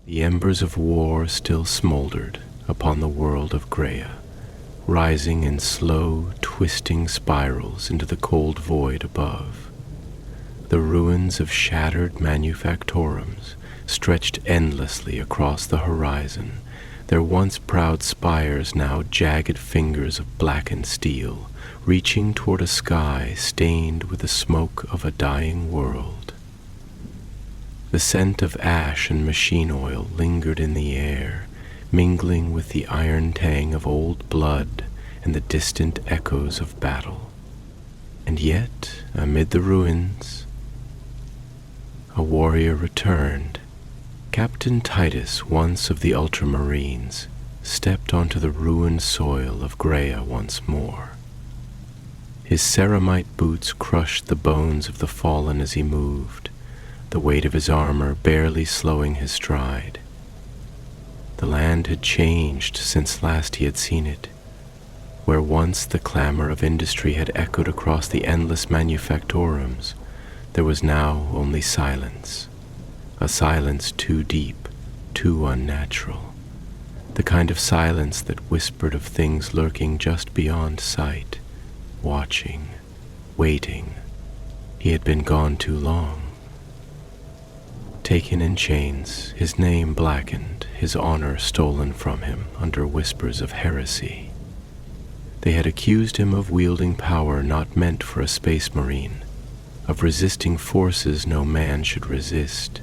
The embers of war still smoldered upon the world of Graia, rising in slow, twisting spirals into the cold void above. The ruins of shattered manufactorums stretched endlessly across the horizon, their once proud spires now jagged fingers of blackened steel, reaching toward a sky stained with the smoke of a dying world. The scent of ash and machine oil lingered in the air, mingling with the iron tang of old blood and the distant echoes of battle. And yet, amid the ruins, a warrior returned. Captain Titus, once of the Ultramarines, stepped onto the ruined soil of Graia once more. His ceramite boots crushed the bones of the fallen as he moved, the weight of his armor barely slowing his stride. The land had changed since last he had seen it. Where once the clamor of industry had echoed across the endless manufactorums, there was now only silence, a silence too deep, too unnatural, the kind of silence that whispered of things lurking just beyond sight, watching, waiting. He had been gone too long. Taken in chains, his name blackened, his honor stolen from him under whispers of heresy. They had accused him of wielding power not meant for a space marine, of resisting forces no man should resist,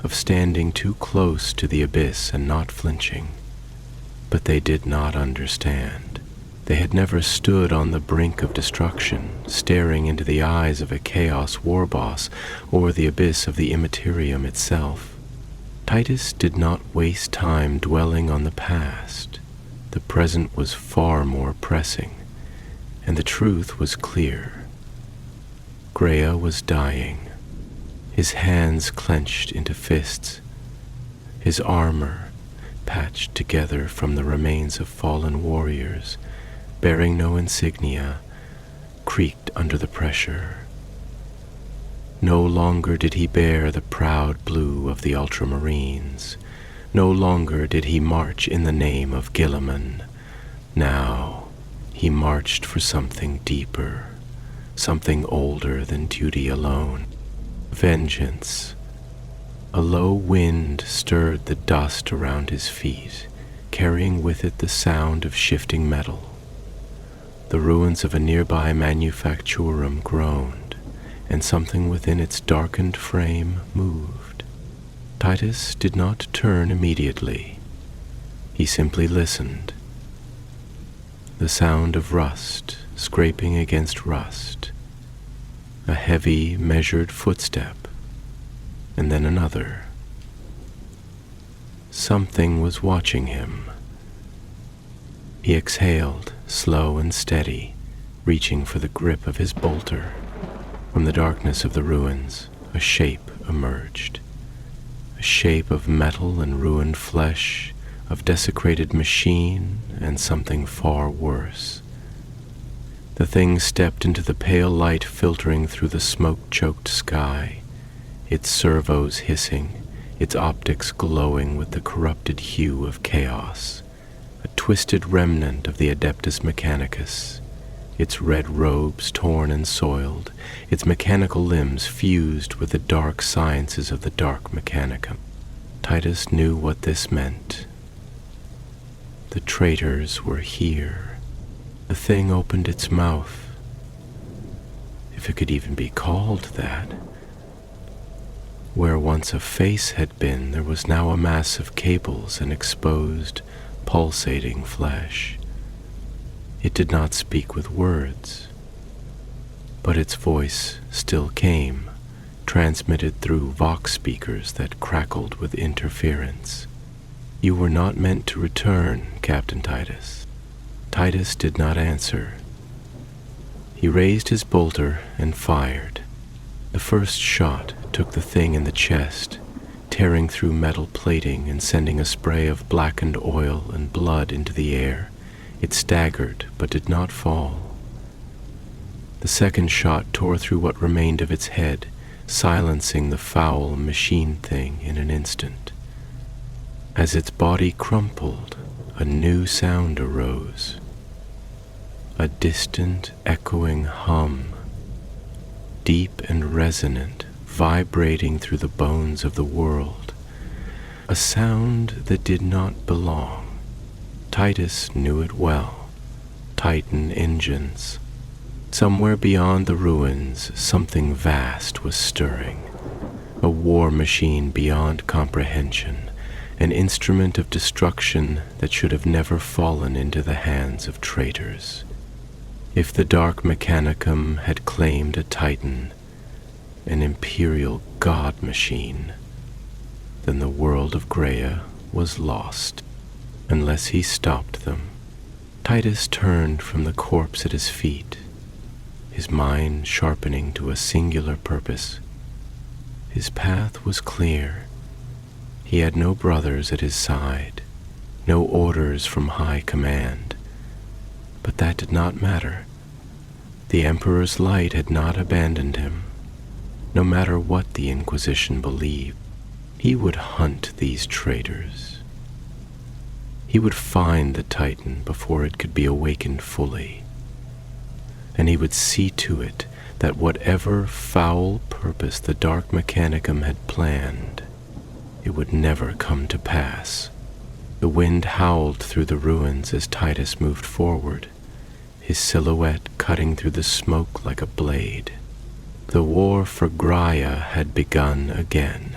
of standing too close to the abyss and not flinching. But they did not understand. They had never stood on the brink of destruction, staring into the eyes of a chaos war boss or the abyss of the immaterium itself. Titus did not waste time dwelling on the past. The present was far more pressing, and the truth was clear. Graia was dying, his hands clenched into fists, his armor, patched together from the remains of fallen warriors, bearing no insignia, creaked under the pressure. No longer did he bear the proud blue of the Ultramarines. No longer did he march in the name of Guilliman. Now he marched for something deeper, something older than duty alone. Vengeance. A low wind stirred the dust around his feet, carrying with it the sound of shifting metal. The ruins of a nearby manufactorum groaned, and something within its darkened frame moved. Titus did not turn immediately. He simply listened. The sound of rust scraping against rust, a heavy, measured footstep, and then another. Something was watching him. He exhaled, slow and steady, reaching for the grip of his bolter. From the darkness of the ruins, a shape emerged. A shape of metal and ruined flesh, of desecrated machine, and something far worse. The thing stepped into the pale light filtering through the smoke-choked sky, its servos hissing, its optics glowing with the corrupted hue of chaos. A twisted remnant of the Adeptus Mechanicus, its red robes torn and soiled, its mechanical limbs fused with the dark sciences of the Dark Mechanicum. Titus knew what this meant. The traitors were here. The thing opened its mouth, if it could even be called that. Where once a face had been, there was now a mass of cables and exposed, pulsating flesh. It did not speak with words, but its voice still came, transmitted through vox speakers that crackled with interference. You were not meant to return, Captain Titus. Titus did not answer. He raised his bolter and fired. The first shot took the thing in the chest, tearing through metal plating and sending a spray of blackened oil and blood into the air. It staggered, but did not fall. The second shot tore through what remained of its head, silencing the foul machine thing in an instant. As its body crumpled, a new sound arose, a distant echoing hum, deep and resonant, vibrating through the bones of the world, a sound that did not belong. Titus knew it well. Titan engines. Somewhere beyond the ruins, something vast was stirring, a war machine beyond comprehension, an instrument of destruction that should have never fallen into the hands of traitors. If the Dark Mechanicum had claimed a Titan, an imperial god machine, then the world of Graia was lost, unless he stopped them. Titus turned from the corpse at his feet, his mind sharpening to a singular purpose. His path was clear. He had no brothers at his side, no orders from high command. But that did not matter. The Emperor's light had not abandoned him. No matter what the Inquisition believed, he would hunt these traitors. He would find the Titan before it could be awakened fully. And he would see to it that whatever foul purpose the Dark Mechanicum had planned, it would never come to pass. The wind howled through the ruins as Titus moved forward, his silhouette cutting through the smoke like a blade. The war for Graia had begun again,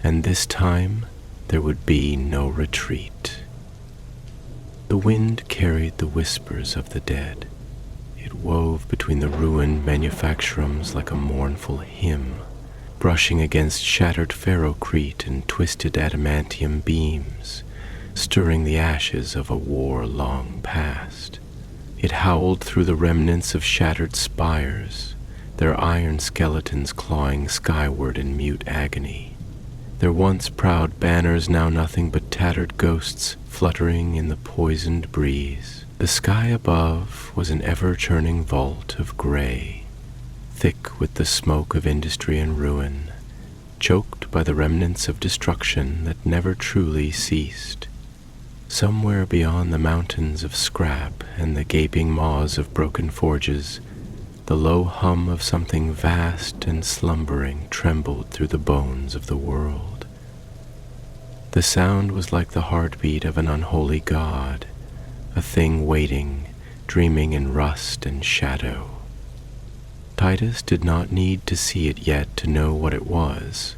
and this time there would be no retreat. The wind carried the whispers of the dead. It wove between the ruined manufactorums like a mournful hymn, brushing against shattered ferrocrete and twisted adamantium beams, stirring the ashes of a war long past. It howled through the remnants of shattered spires, their iron skeletons clawing skyward in mute agony. Their once proud banners now nothing but tattered ghosts fluttering in the poisoned breeze. The sky above was an ever-churning vault of gray, thick with the smoke of industry and ruin, choked by the remnants of destruction that never truly ceased. Somewhere beyond the mountains of scrap and the gaping maws of broken forges, the low hum of something vast and slumbering trembled through the bones of the world. The sound was like the heartbeat of an unholy god, a thing waiting, dreaming in rust and shadow. Titus did not need to see it yet to know what it was.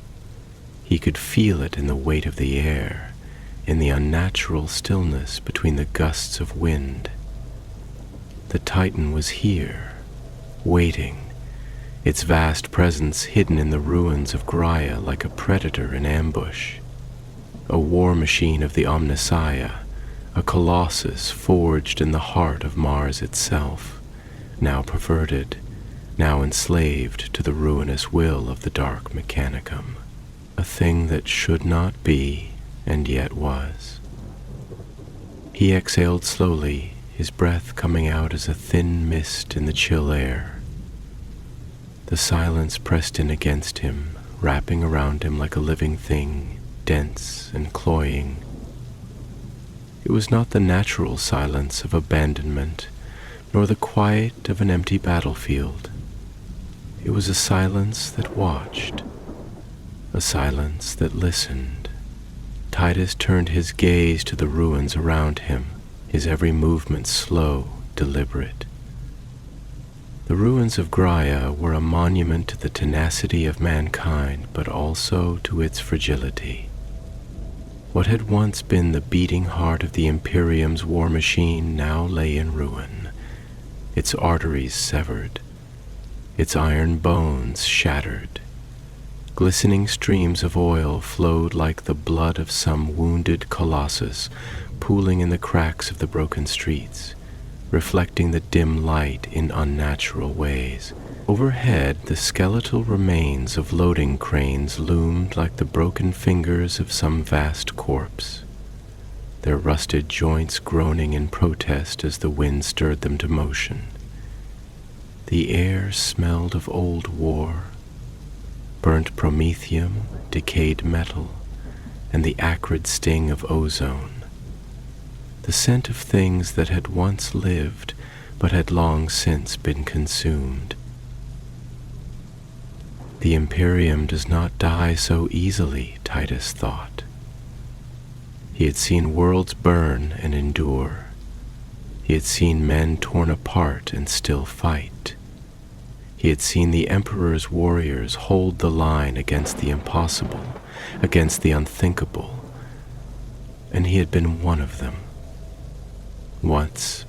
He could feel it in the weight of the air, in the unnatural stillness between the gusts of wind. The Titan was here, waiting, its vast presence hidden in the ruins of Graia like a predator in ambush. A war machine of the Omnissiah, a colossus forged in the heart of Mars itself, now perverted, now enslaved to the ruinous will of the Dark Mechanicum. A thing that should not be, and yet was. He exhaled slowly, his breath coming out as a thin mist in the chill air. The silence pressed in against him, wrapping around him like a living thing, dense and cloying. It was not the natural silence of abandonment, nor the quiet of an empty battlefield. It was a silence that watched, a silence that listened. Titus turned his gaze to the ruins around him, his every movement slow, deliberate. The ruins of Graia were a monument to the tenacity of mankind, but also to its fragility. What had once been the beating heart of the Imperium's war machine now lay in ruin, its arteries severed, its iron bones shattered. Glistening streams of oil flowed like the blood of some wounded colossus, pooling in the cracks of the broken streets, reflecting the dim light in unnatural ways. Overhead, the skeletal remains of loading cranes loomed like the broken fingers of some vast corpse, their rusted joints groaning in protest as the wind stirred them to motion. The air smelled of old war, burnt promethium, decayed metal, and the acrid sting of ozone, the scent of things that had once lived but had long since been consumed. The Imperium does not die so easily, Titus thought. He had seen worlds burn and endure. He had seen men torn apart and still fight. He had seen the Emperor's warriors hold the line against the impossible, against the unthinkable, and he had been one of them. Once,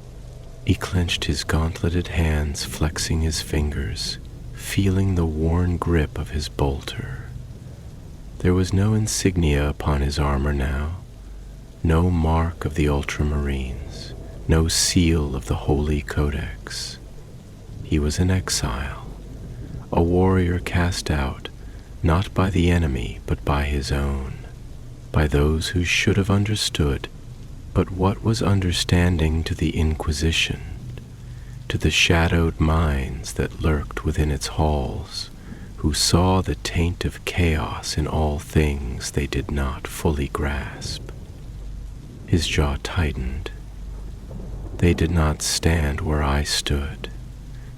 he clenched his gauntleted hands, flexing his fingers, feeling the worn grip of his bolter. There was no insignia upon his armor now, no mark of the Ultramarines, no seal of the Holy Codex. He was an exile, a warrior cast out, not by the enemy, but by his own, by those who should have understood. But what was understanding to the Inquisition, to the shadowed minds that lurked within its halls, who saw the taint of chaos in all things they did not fully grasp? His jaw tightened. They did not stand where I stood.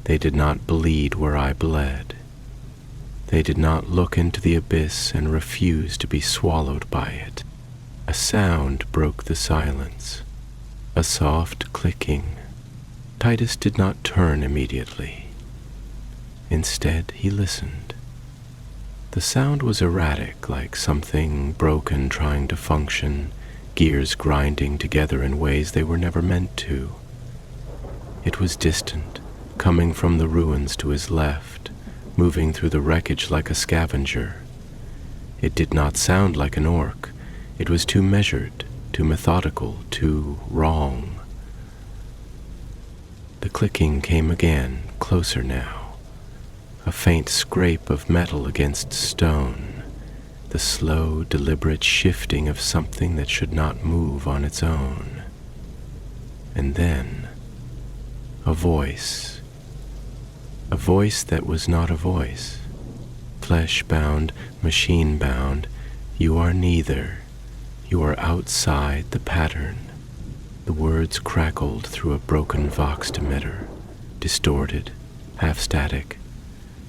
They did not bleed where I bled. They did not look into the abyss and refuse to be swallowed by it. A sound broke the silence, a soft clicking. Titus did not turn immediately. Instead, he listened. The sound was erratic, like something broken trying to function, gears grinding together in ways they were never meant to. It was distant, coming from the ruins to his left, moving through the wreckage like a scavenger. It did not sound like an orc. It was too measured, too methodical, too wrong. The clicking came again, closer now. A faint scrape of metal against stone, the slow, deliberate shifting of something that should not move on its own. And then, a voice that was not a voice. Flesh-bound, machine-bound, you are neither. You are outside the pattern. The words crackled through a broken Vox emitter, distorted, half-static,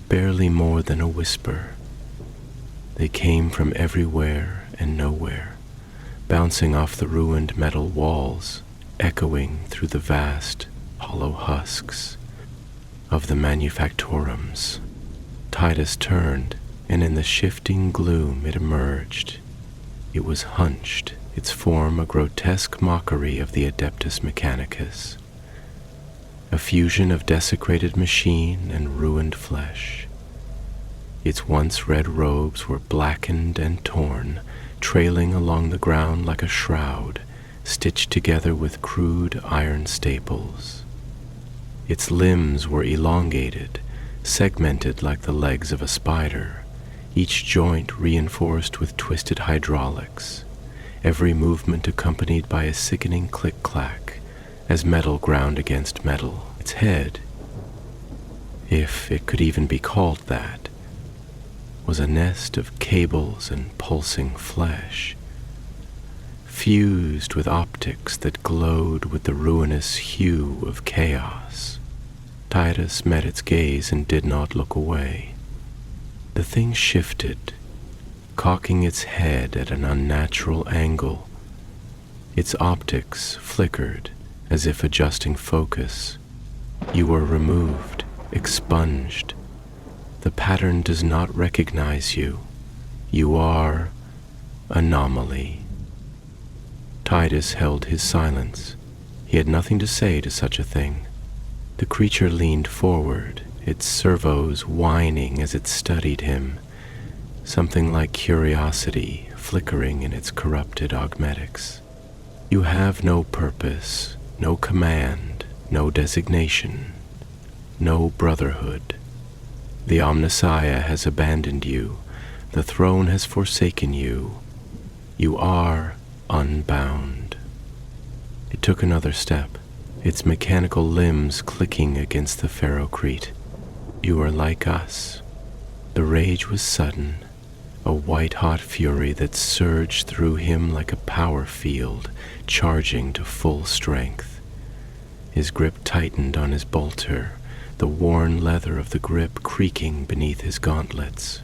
barely more than a whisper. They came from everywhere and nowhere, bouncing off the ruined metal walls, echoing through the vast, hollow husks of the manufactorums. Titus turned, and in the shifting gloom it emerged. It was hunched, its form a grotesque mockery of the Adeptus Mechanicus, a fusion of desecrated machine and ruined flesh. Its once red robes were blackened and torn, trailing along the ground like a shroud, stitched together with crude iron staples. Its limbs were elongated, segmented like the legs of a spider, each joint reinforced with twisted hydraulics, every movement accompanied by a sickening click-clack as metal ground against metal. Its head, if it could even be called that, was a nest of cables and pulsing flesh, fused with optics that glowed with the ruinous hue of chaos. Titus met its gaze and did not look away. The thing shifted, cocking its head at an unnatural angle. Its optics flickered as if adjusting focus. You were removed, expunged. The pattern does not recognize you. You are anomaly. Titus held his silence. He had nothing to say to such a thing. The creature leaned forward, its servos whining as it studied him, something like curiosity flickering in its corrupted augmetics. You have no purpose, no command, no designation, no brotherhood. The Omnissiah has abandoned you. The throne has forsaken you. You are unbound. It took another step, its mechanical limbs clicking against the ferrocrete. You are like us. The rage was sudden, a white-hot fury that surged through him like a power field, charging to full strength. His grip tightened on his bolter, the worn leather of the grip creaking beneath his gauntlets.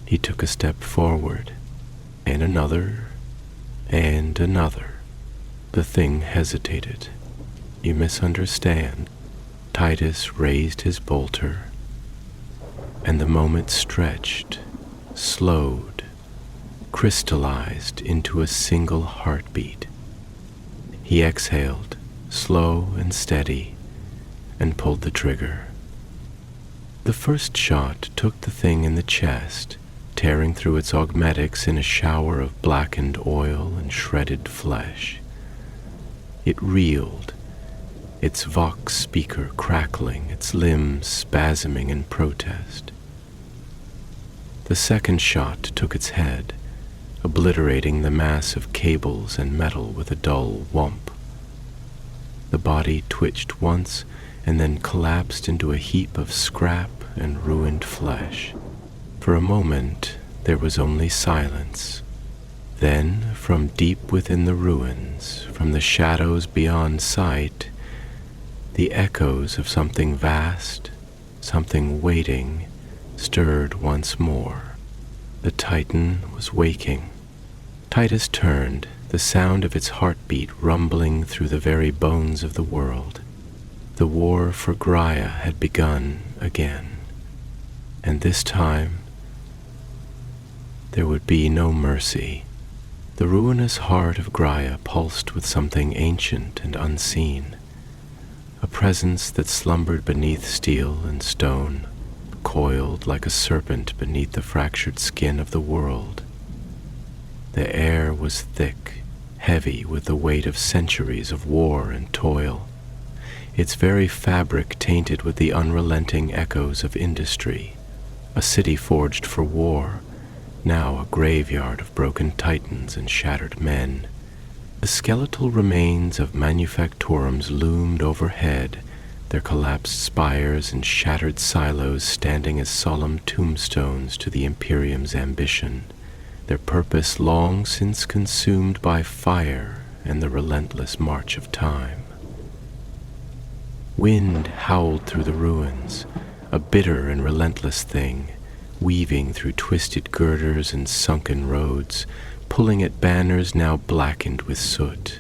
He took a step forward, and another, and another. The thing hesitated. "You misunderstand." Titus raised his bolter, and the moment stretched, slowed, crystallized into a single heartbeat. He exhaled, slow and steady, and pulled the trigger. The first shot took the thing in the chest, tearing through its augmetics in a shower of blackened oil and shredded flesh. It reeled, its vox speaker crackling, its limbs spasming in protest. The second shot took its head, obliterating the mass of cables and metal with a dull whomp. The body twitched once and then collapsed into a heap of scrap and ruined flesh. For a moment, there was only silence. Then, from deep within the ruins, from the shadows beyond sight, the echoes of something vast, something waiting, stirred once more. The Titan was waking. Titus turned, the sound of its heartbeat rumbling through the very bones of the world. The war for Graia had begun again, and this time there would be no mercy. The ruinous heart of Graia pulsed with something ancient and unseen, a presence that slumbered beneath steel and stone, coiled like a serpent beneath the fractured skin of the world. The air was thick, heavy with the weight of centuries of war and toil, its very fabric tainted with the unrelenting echoes of industry, a city forged for war, now a graveyard of broken titans and shattered men. The skeletal remains of manufactorums loomed overhead, their collapsed spires and shattered silos standing as solemn tombstones to the Imperium's ambition, their purpose long since consumed by fire and the relentless march of time. Wind howled through the ruins, a bitter and relentless thing, weaving through twisted girders and sunken roads, pulling at banners now blackened with soot,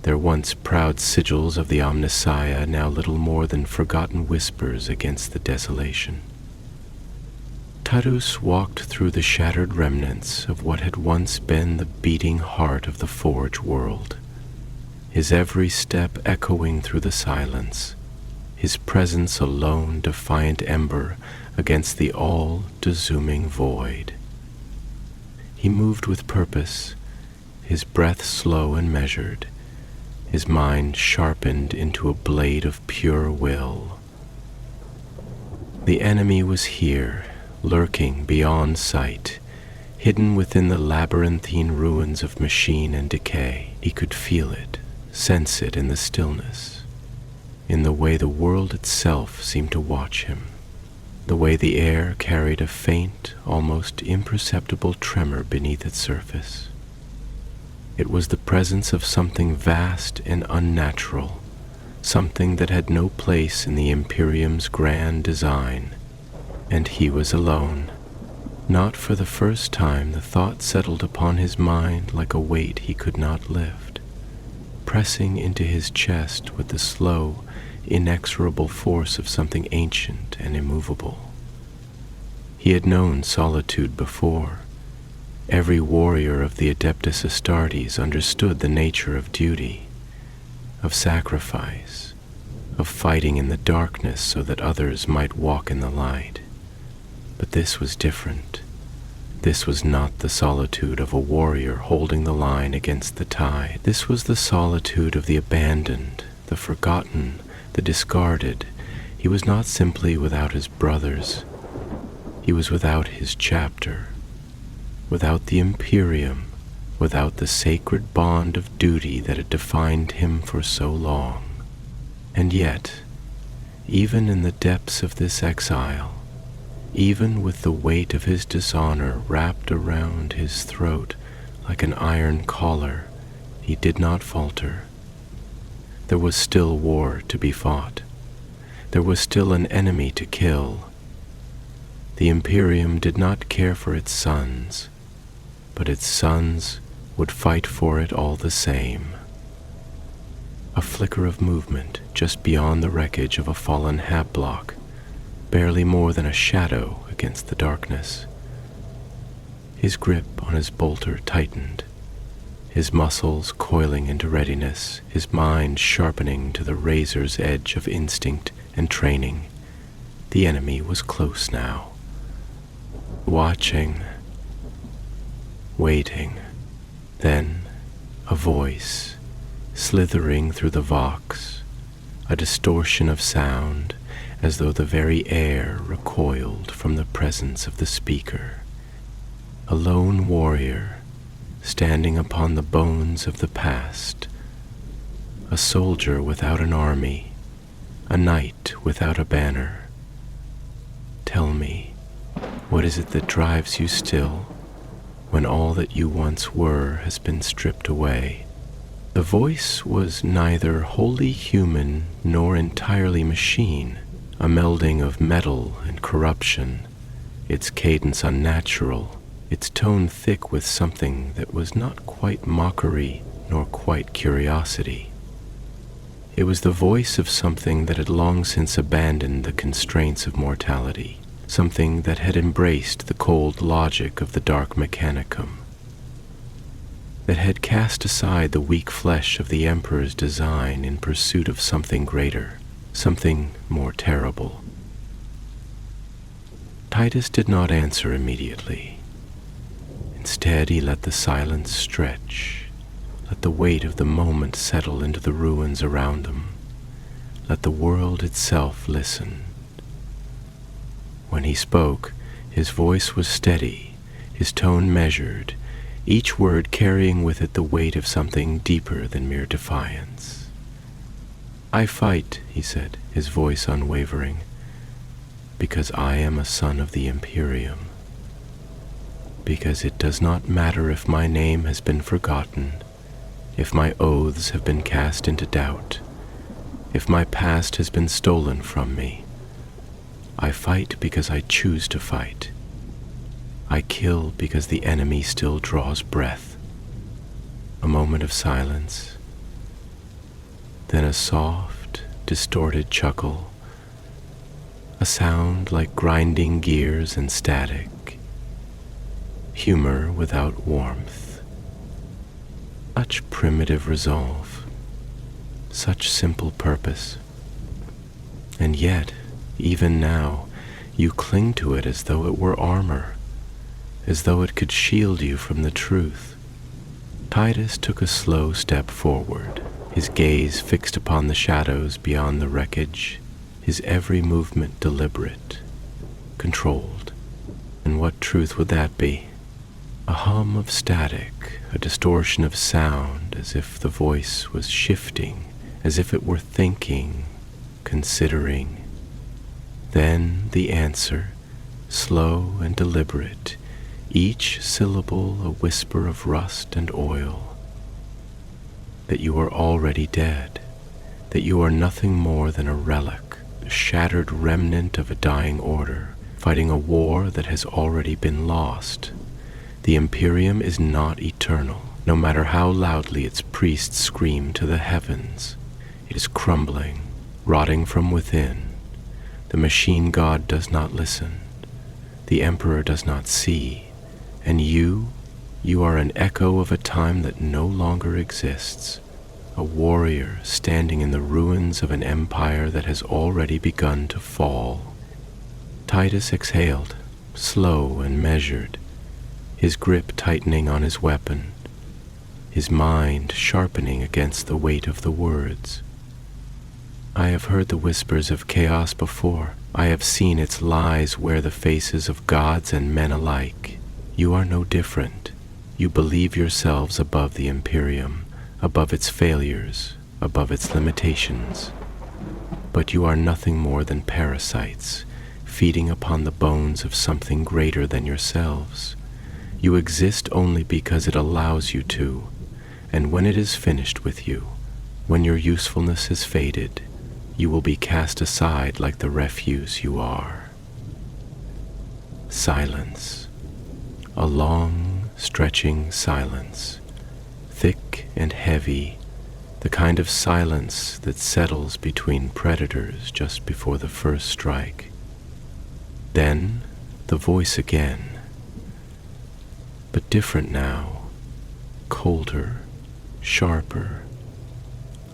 their once proud sigils of the Omnissiah now little more than forgotten whispers against the desolation. Titus walked through the shattered remnants of what had once been the beating heart of the Forge world, his every step echoing through the silence, his presence a lone, defiant ember against the all-desuming void. He moved with purpose, his breath slow and measured, his mind sharpened into a blade of pure will. The enemy was here, lurking beyond sight, hidden within the labyrinthine ruins of machine and decay. He could feel it, sense it in the stillness, in the way the world itself seemed to watch him, the way the air carried a faint, almost imperceptible tremor beneath its surface. It was the presence of something vast and unnatural, something that had no place in the Imperium's grand design, and he was alone. Not for the first time the thought settled upon his mind like a weight he could not lift, pressing into his chest with the slow, inexorable force of something ancient and immovable. He had known solitude before. Every warrior of the Adeptus Astartes understood the nature of duty, of sacrifice, of fighting in the darkness so that others might walk in the light. But this was different. This was not the solitude of a warrior holding the line against the tide. This was the solitude of the abandoned, the forgotten, the discarded. He was not simply without his brothers. He was without his chapter, without the Imperium, without the sacred bond of duty that had defined him for so long. And yet, even in the depths of this exile, Even with the weight of his dishonor wrapped around his throat like an iron collar, he did not falter. There was still war to be fought. There was still an enemy to kill. The Imperium did not care for its sons, but its sons would fight for it all the same. A flicker of movement just beyond the wreckage of a fallen hab block, barely more than a shadow against the darkness. His grip on his bolter tightened, his muscles coiling into readiness, his mind sharpening to the razor's edge of instinct and training. The enemy was close now. Watching, waiting. Then a voice, slithering through the vox, a distortion of sound as though the very air recoiled from the presence of the speaker. A lone warrior, standing upon the bones of the past, a soldier without an army, a knight without a banner. Tell me, what is it that drives you still, when all that you once were has been stripped away? The voice was neither wholly human nor entirely machine, a melding of metal and corruption, its cadence unnatural, its tone thick with something that was not quite mockery nor quite curiosity. It was the voice of something that had long since abandoned the constraints of mortality, something that had embraced the cold logic of the dark mechanicum, that had cast aside the weak flesh of the Emperor's design in pursuit of something greater, something more terrible. Titus did not answer immediately. Instead, he let the silence stretch, let the weight of the moment settle into the ruins around them, let the world itself listen. When he spoke, his voice was steady, his tone measured, each word carrying with it the weight of something deeper than mere defiance. "I fight," he said, his voice unwavering, "because I am a son of the Imperium. Because it does not matter if my name has been forgotten, if my oaths have been cast into doubt, if my past has been stolen from me. I fight because I choose to fight. I kill because the enemy still draws breath." A moment of silence, then a soft, distorted chuckle, a sound like grinding gears and static, humor without warmth. Such primitive resolve, such simple purpose. And yet, even now, you cling to it as though it were armor, as though it could shield you from the truth. Titus took a slow step forward, his gaze fixed upon the shadows beyond the wreckage, his every movement deliberate, controlled. And what truth would that be? A hum of static, a distortion of sound, as if the voice was shifting, as if it were thinking, considering. Then the answer, slow and deliberate, each syllable a whisper of rust and oil. That you are already dead, that you are nothing more than a relic, a shattered remnant of a dying order, fighting a war that has already been lost. The Imperium is not eternal, no matter how loudly its priests scream to the heavens. It is crumbling, rotting from within. The machine god does not listen. The Emperor does not see. And you are an echo of a time that no longer exists, a warrior standing in the ruins of an empire that has already begun to fall. Titus exhaled, slow and measured, his grip tightening on his weapon, his mind sharpening against the weight of the words. "I have heard the whispers of chaos before. I have seen its lies wear the faces of gods and men alike. You are no different. You believe yourselves above the Imperium, above its failures, above its limitations. But you are nothing more than parasites, feeding upon the bones of something greater than yourselves. You exist only because it allows you to, and when it is finished with you, when your usefulness has faded, you will be cast aside like the refuse you are. Silence. A long, stretching silence, thick and heavy, the kind of silence that settles between predators just before the first strike. Then the voice again, but different now, colder, sharper,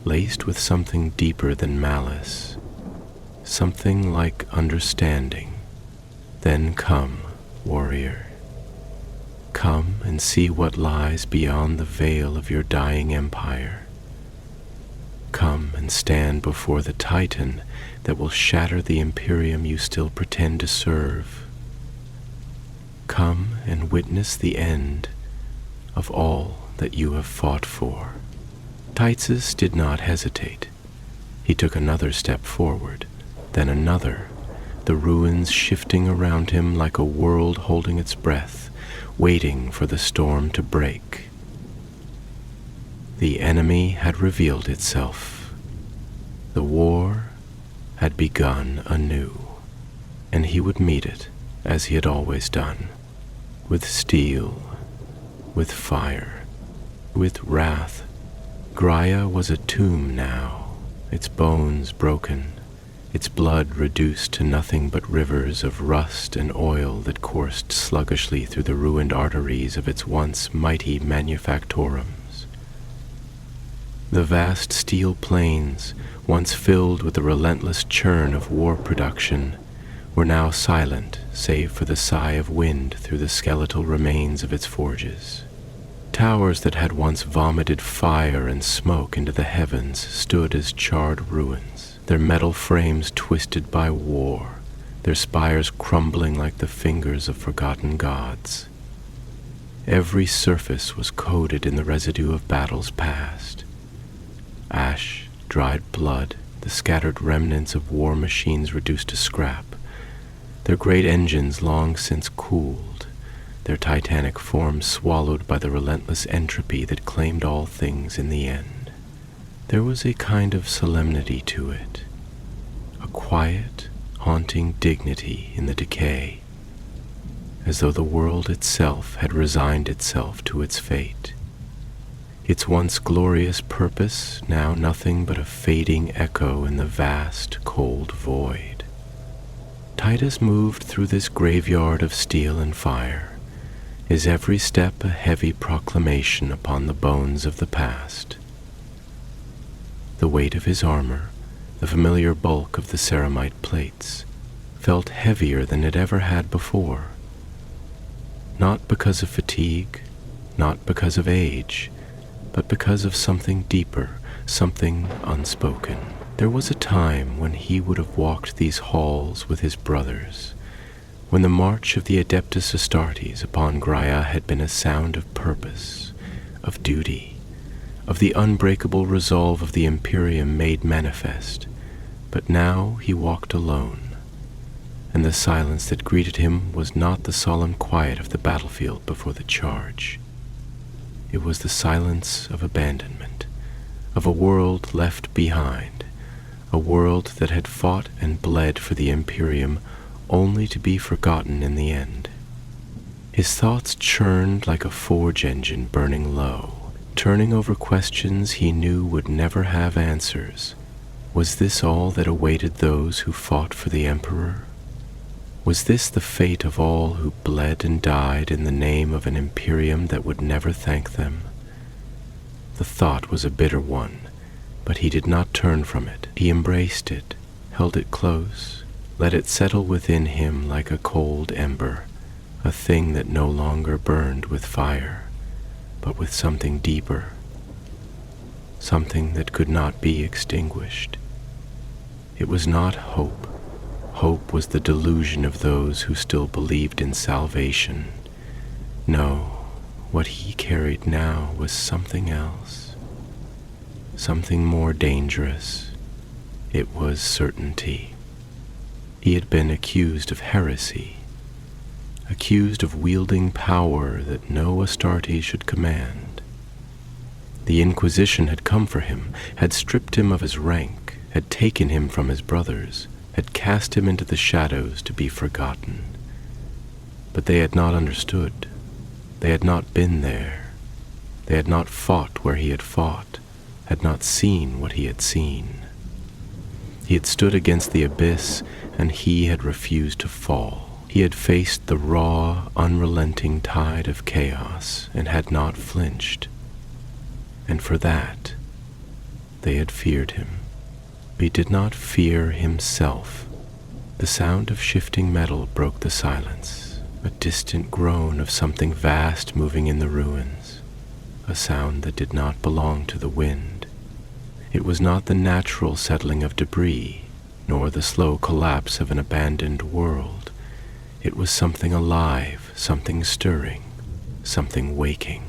laced with something deeper than malice, something like understanding. Then come, warrior. Come and see what lies beyond the veil of your dying empire. Come and stand before the Titan that will shatter the Imperium you still pretend to serve. Come and witness the end of all that you have fought for. Titus did not hesitate. He took another step forward, then another, the ruins shifting around him like a world holding its breath, waiting for the storm to break. The enemy had revealed itself. The war had begun anew, and he would meet it as he had always done, with steel, with fire, with wrath. Graia was a tomb now, its bones broken, its blood reduced to nothing but rivers of rust and oil that coursed sluggishly through the ruined arteries of its once mighty manufactorums. The vast steel plains, once filled with the relentless churn of war production, were now silent save for the sigh of wind through the skeletal remains of its forges. Towers that had once vomited fire and smoke into the heavens stood as charred ruins, their metal frames twisted by war, their spires crumbling like the fingers of forgotten gods. Every surface was coated in the residue of battles past. Ash, dried blood, the scattered remnants of war machines reduced to scrap, their great engines long since cooled, their titanic forms swallowed by the relentless entropy that claimed all things in the end. There was a kind of solemnity to it, a quiet, haunting dignity in the decay, as though the world itself had resigned itself to its fate. Its once glorious purpose now nothing but a fading echo in the vast, cold void. Titus moved through this graveyard of steel and fire, his every step a heavy proclamation upon the bones of the past. The weight of his armor, the familiar bulk of the ceramite plates, felt heavier than it ever had before. Not because of fatigue, not because of age, but because of something deeper, something unspoken. There was a time when he would have walked these halls with his brothers, when the march of the Adeptus Astartes upon Graia had been a sound of purpose, of duty, of the unbreakable resolve of the Imperium made manifest. But now he walked alone, and the silence that greeted him was not the solemn quiet of the battlefield before the charge. It was the silence of abandonment, of a world left behind, a world that had fought and bled for the Imperium only to be forgotten in the end. His thoughts churned like a forge engine burning low, turning over questions he knew would never have answers. Was this all that awaited those who fought for the Emperor? Was this the fate of all who bled and died in the name of an Imperium that would never thank them? The thought was a bitter one, but he did not turn from it. He embraced it, held it close, let it settle within him like a cold ember, a thing that no longer burned with fire, but with something deeper, something that could not be extinguished. It was not hope. Hope was the delusion of those who still believed in salvation. No, what he carried now was something else, something more dangerous. It was certainty. He had been accused of heresy, accused of wielding power that no Astarte should command. The Inquisition had come for him, had stripped him of his rank, had taken him from his brothers, had cast him into the shadows to be forgotten. But they had not understood. They had not been there. They had not fought where he had fought, had not seen what he had seen. He had stood against the abyss, and he had refused to fall. He had faced the raw, unrelenting tide of chaos, and had not flinched. And for that, they had feared him. He did not fear himself. The sound of shifting metal broke the silence, a distant groan of something vast moving in the ruins, a sound that did not belong to the wind. It was not the natural settling of debris, nor the slow collapse of an abandoned world. It was something alive, something stirring, something waking.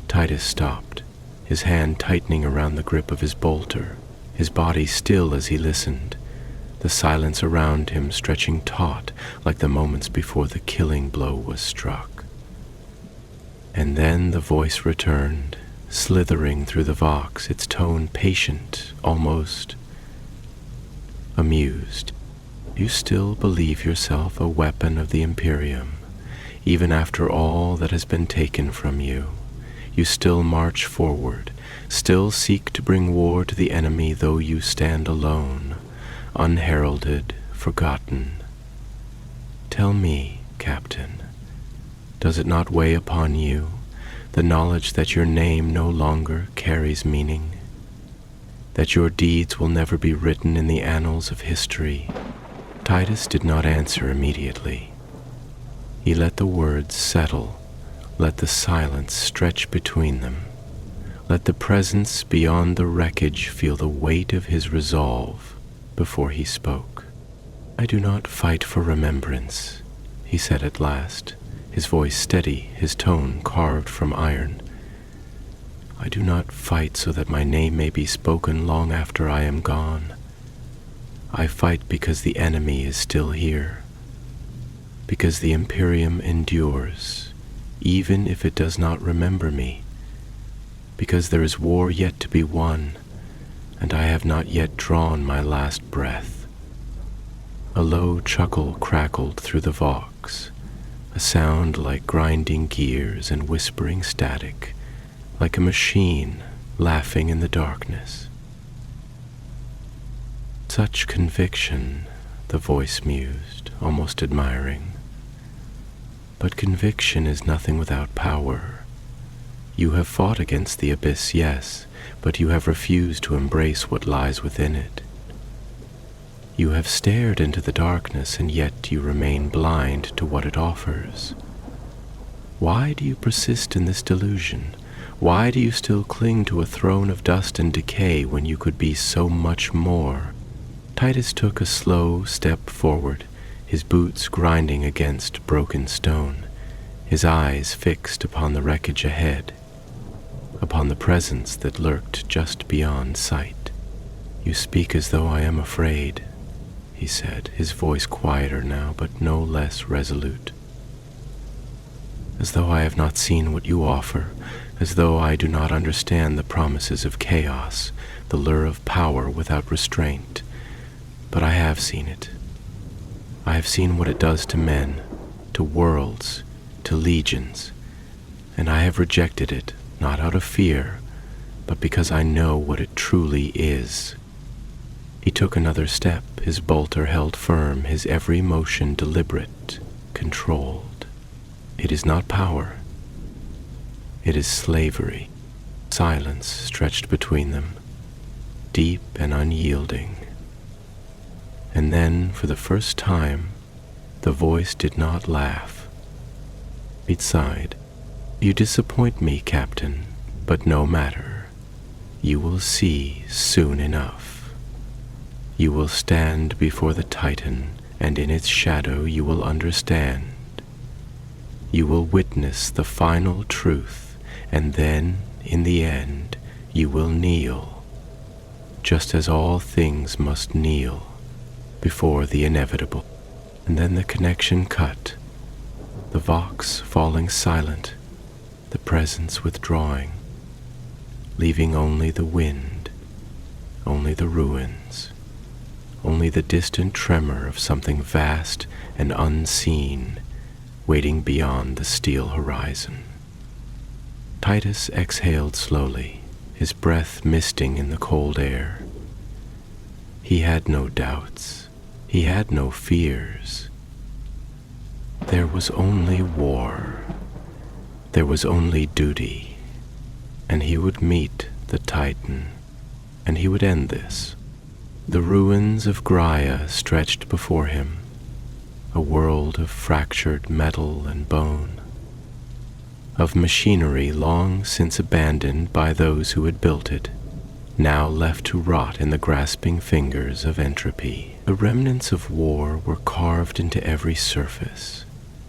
Titus stopped, his hand tightening around the grip of his bolter, his body still as he listened, the silence around him stretching taut like the moments before the killing blow was struck. And then the voice returned, slithering through the vox, its tone patient, almost amused. You still believe yourself a weapon of the Imperium, even after all that has been taken from you. You still march forward, still seek to bring war to the enemy, though you stand alone, unheralded, forgotten. Tell me, Captain, does it not weigh upon you, the knowledge that your name no longer carries meaning, that your deeds will never be written in the annals of history? Titus did not answer immediately. He let the words settle, let the silence stretch between them, let the presence beyond the wreckage feel the weight of his resolve before he spoke. I do not fight for remembrance, he said at last, his voice steady, his tone carved from iron. I do not fight so that my name may be spoken long after I am gone. I fight because the enemy is still here, because the Imperium endures, even if it does not remember me, because there is war yet to be won, and I have not yet drawn my last breath. A low chuckle crackled through the vox, a sound like grinding gears and whispering static, like a machine laughing in the darkness. Such conviction, the voice mused, almost admiring. But conviction is nothing without power. You have fought against the abyss, yes, but you have refused to embrace what lies within it. You have stared into the darkness, and yet you remain blind to what it offers. Why do you persist in this delusion? Why do you still cling to a throne of dust and decay when you could be so much more? Titus took a slow step forward, his boots grinding against broken stone, his eyes fixed upon the wreckage ahead, upon the presence that lurked just beyond sight. You speak as though I am afraid, he said, his voice quieter now, but no less resolute. As though I have not seen what you offer, as though I do not understand the promises of chaos, the lure of power without restraint. But I have seen it. I have seen what it does to men, to worlds, to legions, and I have rejected it, not out of fear, but because I know what it truly is. He took another step, his bolter held firm, his every motion deliberate, controlled. It is not power. It is slavery. Silence stretched between them, deep and unyielding. And then, for the first time, the voice did not laugh. It sighed. You disappoint me, Captain, but no matter. You will see soon enough. You will stand before the Titan, and in its shadow you will understand. You will witness the final truth, and then, in the end, you will kneel, just as all things must kneel, before the inevitable. And then the connection cut, the vox falling silent, the presence withdrawing, leaving only the wind, only the ruins, only the distant tremor of something vast and unseen waiting beyond the steel horizon. Titus exhaled slowly, his breath misting in the cold air. He had no doubts. He had no fears. There was only war. There was only duty. And he would meet the Titan, and he would end this. The ruins of Graia stretched before him, a world of fractured metal and bone, of machinery long since abandoned by those who had built it, now left to rot in the grasping fingers of entropy. The remnants of war were carved into every surface,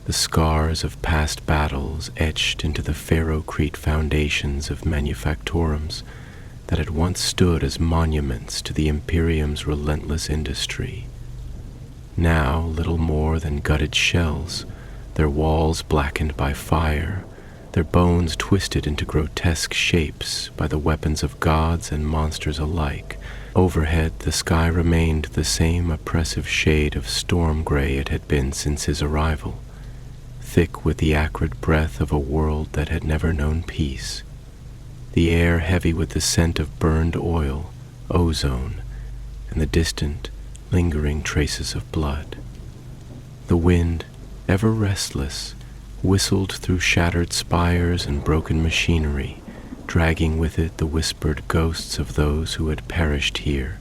the scars of past battles etched into the ferrocrete foundations of manufactorums that had once stood as monuments to the Imperium's relentless industry. Now little more than gutted shells, their walls blackened by fire, their bones twisted into grotesque shapes by the weapons of gods and monsters alike. Overhead, the sky remained the same oppressive shade of storm gray it had been since his arrival, thick with the acrid breath of a world that had never known peace, the air heavy with the scent of burned oil, ozone, and the distant, lingering traces of blood. The wind, ever restless, whistled through shattered spires and broken machinery, dragging with it the whispered ghosts of those who had perished here,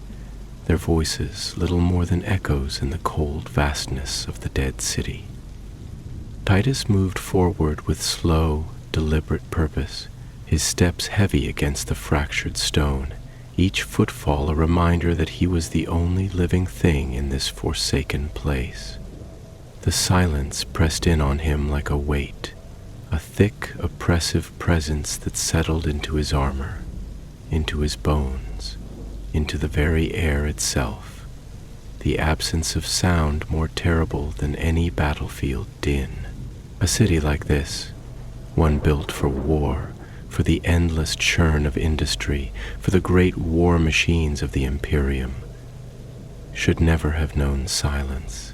their voices little more than echoes in the cold vastness of the dead city. Titus moved forward with slow, deliberate purpose, his steps heavy against the fractured stone, each footfall a reminder that he was the only living thing in this forsaken place. The silence pressed in on him like a weight, a thick, oppressive presence that settled into his armor, into his bones, into the very air itself, the absence of sound more terrible than any battlefield din. A city like this, one built for war, for the endless churn of industry, for the great war machines of the Imperium, should never have known silence.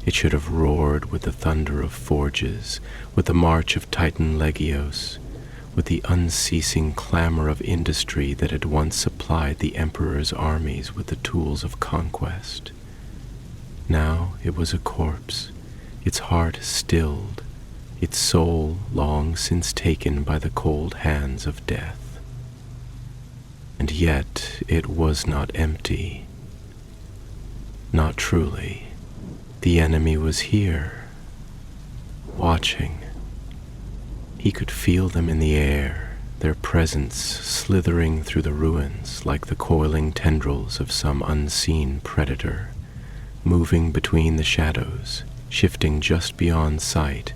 It should have roared with the thunder of forges, with the march of Titan legios, with the unceasing clamor of industry that had once supplied the Emperor's armies with the tools of conquest. Now it was a corpse, its heart stilled, its soul long since taken by the cold hands of death. And yet it was not empty. Not truly. The enemy was here, watching. He could feel them in the air, their presence slithering through the ruins like the coiling tendrils of some unseen predator, moving between the shadows, shifting just beyond sight,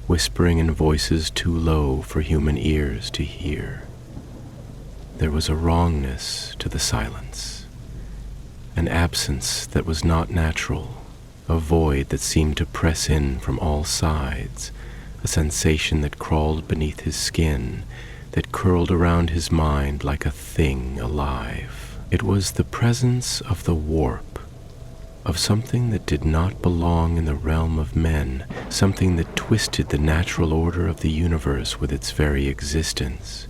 whispering in voices too low for human ears to hear. There was a wrongness to the silence, an absence that was not natural, a void that seemed to press in from all sides, a sensation that crawled beneath his skin, that curled around his mind like a thing alive. It was the presence of the warp, of something that did not belong in the realm of men, something that twisted the natural order of the universe with its very existence.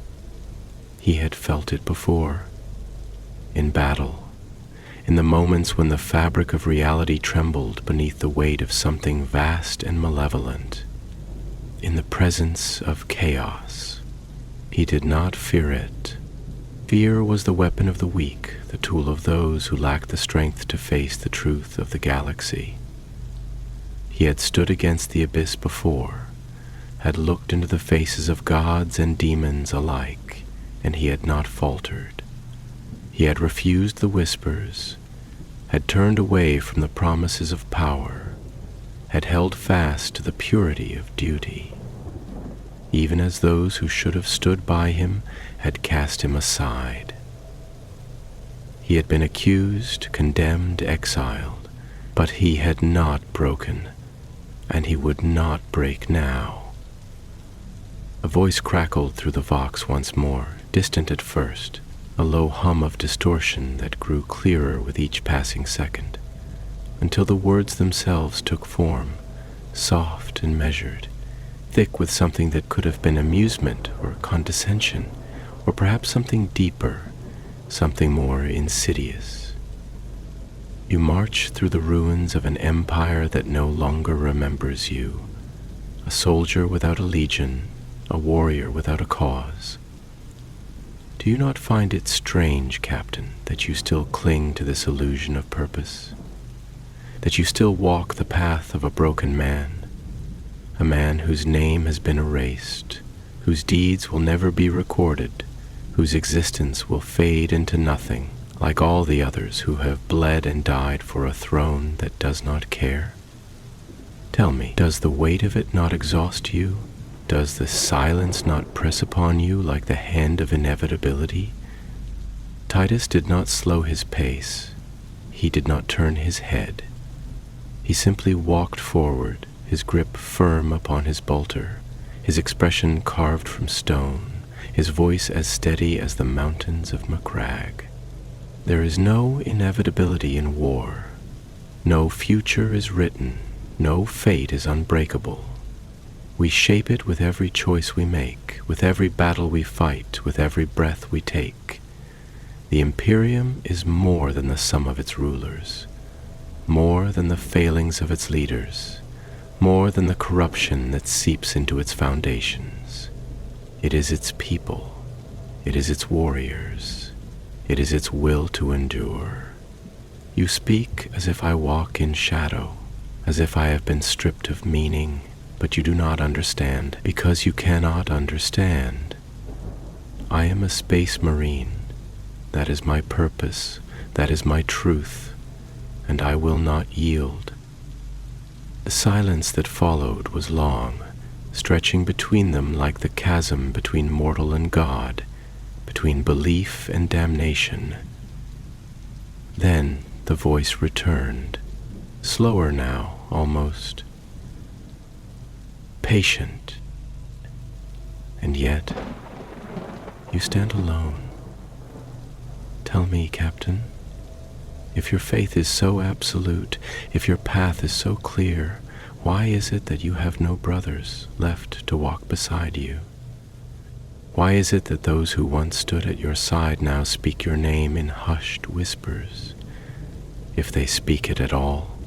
He had felt it before, in battle, in the moments when the fabric of reality trembled beneath the weight of something vast and malevolent, in the presence of chaos. He did not fear it. Fear was the weapon of the weak, the tool of those who lacked the strength to face the truth of the galaxy. He had stood against the abyss before, had looked into the faces of gods and demons alike, and he had not faltered. He had refused the whispers, had turned away from the promises of power, had held fast to the purity of duty, even as those who should have stood by him had cast him aside. He had been accused, condemned, exiled, But he had not broken, and he would not break now. A voice crackled through the vox once more, distant at first, a low hum of distortion that grew clearer with each passing second, until the words themselves took form, soft and measured, thick with something that could have been amusement or condescension, or perhaps something deeper, something more insidious. You march through the ruins of an empire that no longer remembers you, a soldier without a legion, a warrior without a cause. Do you not find it strange, Captain, that you still cling to this illusion of purpose? That you still walk the path of a broken man, a man whose name has been erased, whose deeds will never be recorded, whose existence will fade into nothing, like all the others who have bled and died for a throne that does not care? Tell me, does the weight of it not exhaust you? Does the silence not press upon you like the hand of inevitability? Titus did not slow his pace. He did not turn his head. He simply walked forward, his grip firm upon his bolter, his expression carved from stone, his voice as steady as the mountains of Macragge. There is no inevitability in war. No future is written. No fate is unbreakable. We shape it with every choice we make, with every battle we fight, with every breath we take. The Imperium is more than the sum of its rulers, more than the failings of its leaders, more than the corruption that seeps into its foundations. It is its people, it is its warriors, it is its will to endure. You speak as if I walk in shadow, as if I have been stripped of meaning, but you do not understand, because you cannot understand. I am a space marine. That is my purpose, that is my truth, and I will not yield. The silence that followed was long, stretching between them like the chasm between mortal and God, between belief and damnation. Then the voice returned, slower now, almost. Patient. And yet, you stand alone. Tell me, Captain, if your faith is so absolute, if your path is so clear, why is it that you have no brothers left to walk beside you? Why is it that those who once stood at your side now speak your name in hushed whispers, if they speak it at all?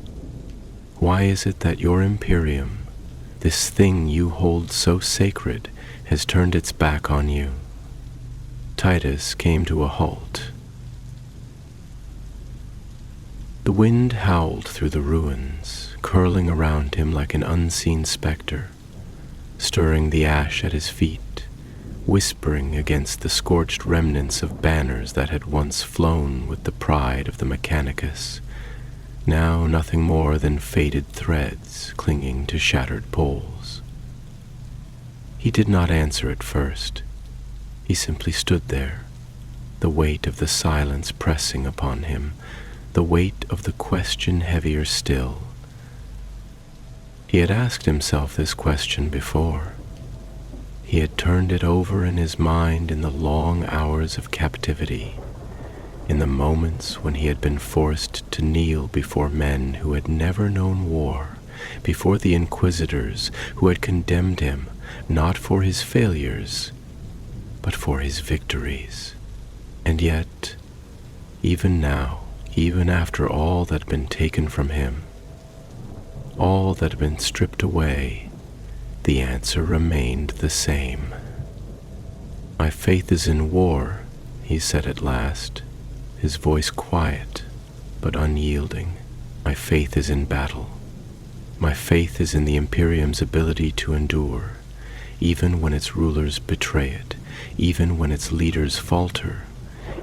Why is it that your Imperium, this thing you hold so sacred, has turned its back on you? Titus came to a halt. The wind howled through the ruins, curling around him like an unseen specter, stirring the ash at his feet, whispering against the scorched remnants of banners that had once flown with the pride of the Mechanicus, now nothing more than faded threads clinging to shattered poles. He did not answer at first. He simply stood there, the weight of the silence pressing upon him, the weight of the question heavier still. He had asked himself this question before. He had turned it over in his mind in the long hours of captivity, in the moments when he had been forced to kneel before men who had never known war, before the inquisitors who had condemned him not for his failures, but for his victories. And yet, even now, even after all that had been taken from him, all that had been stripped away, the answer remained the same. My faith is in war, he said at last, his voice quiet but unyielding. My faith is in battle. My faith is in the Imperium's ability to endure, even when its rulers betray it, even when its leaders falter,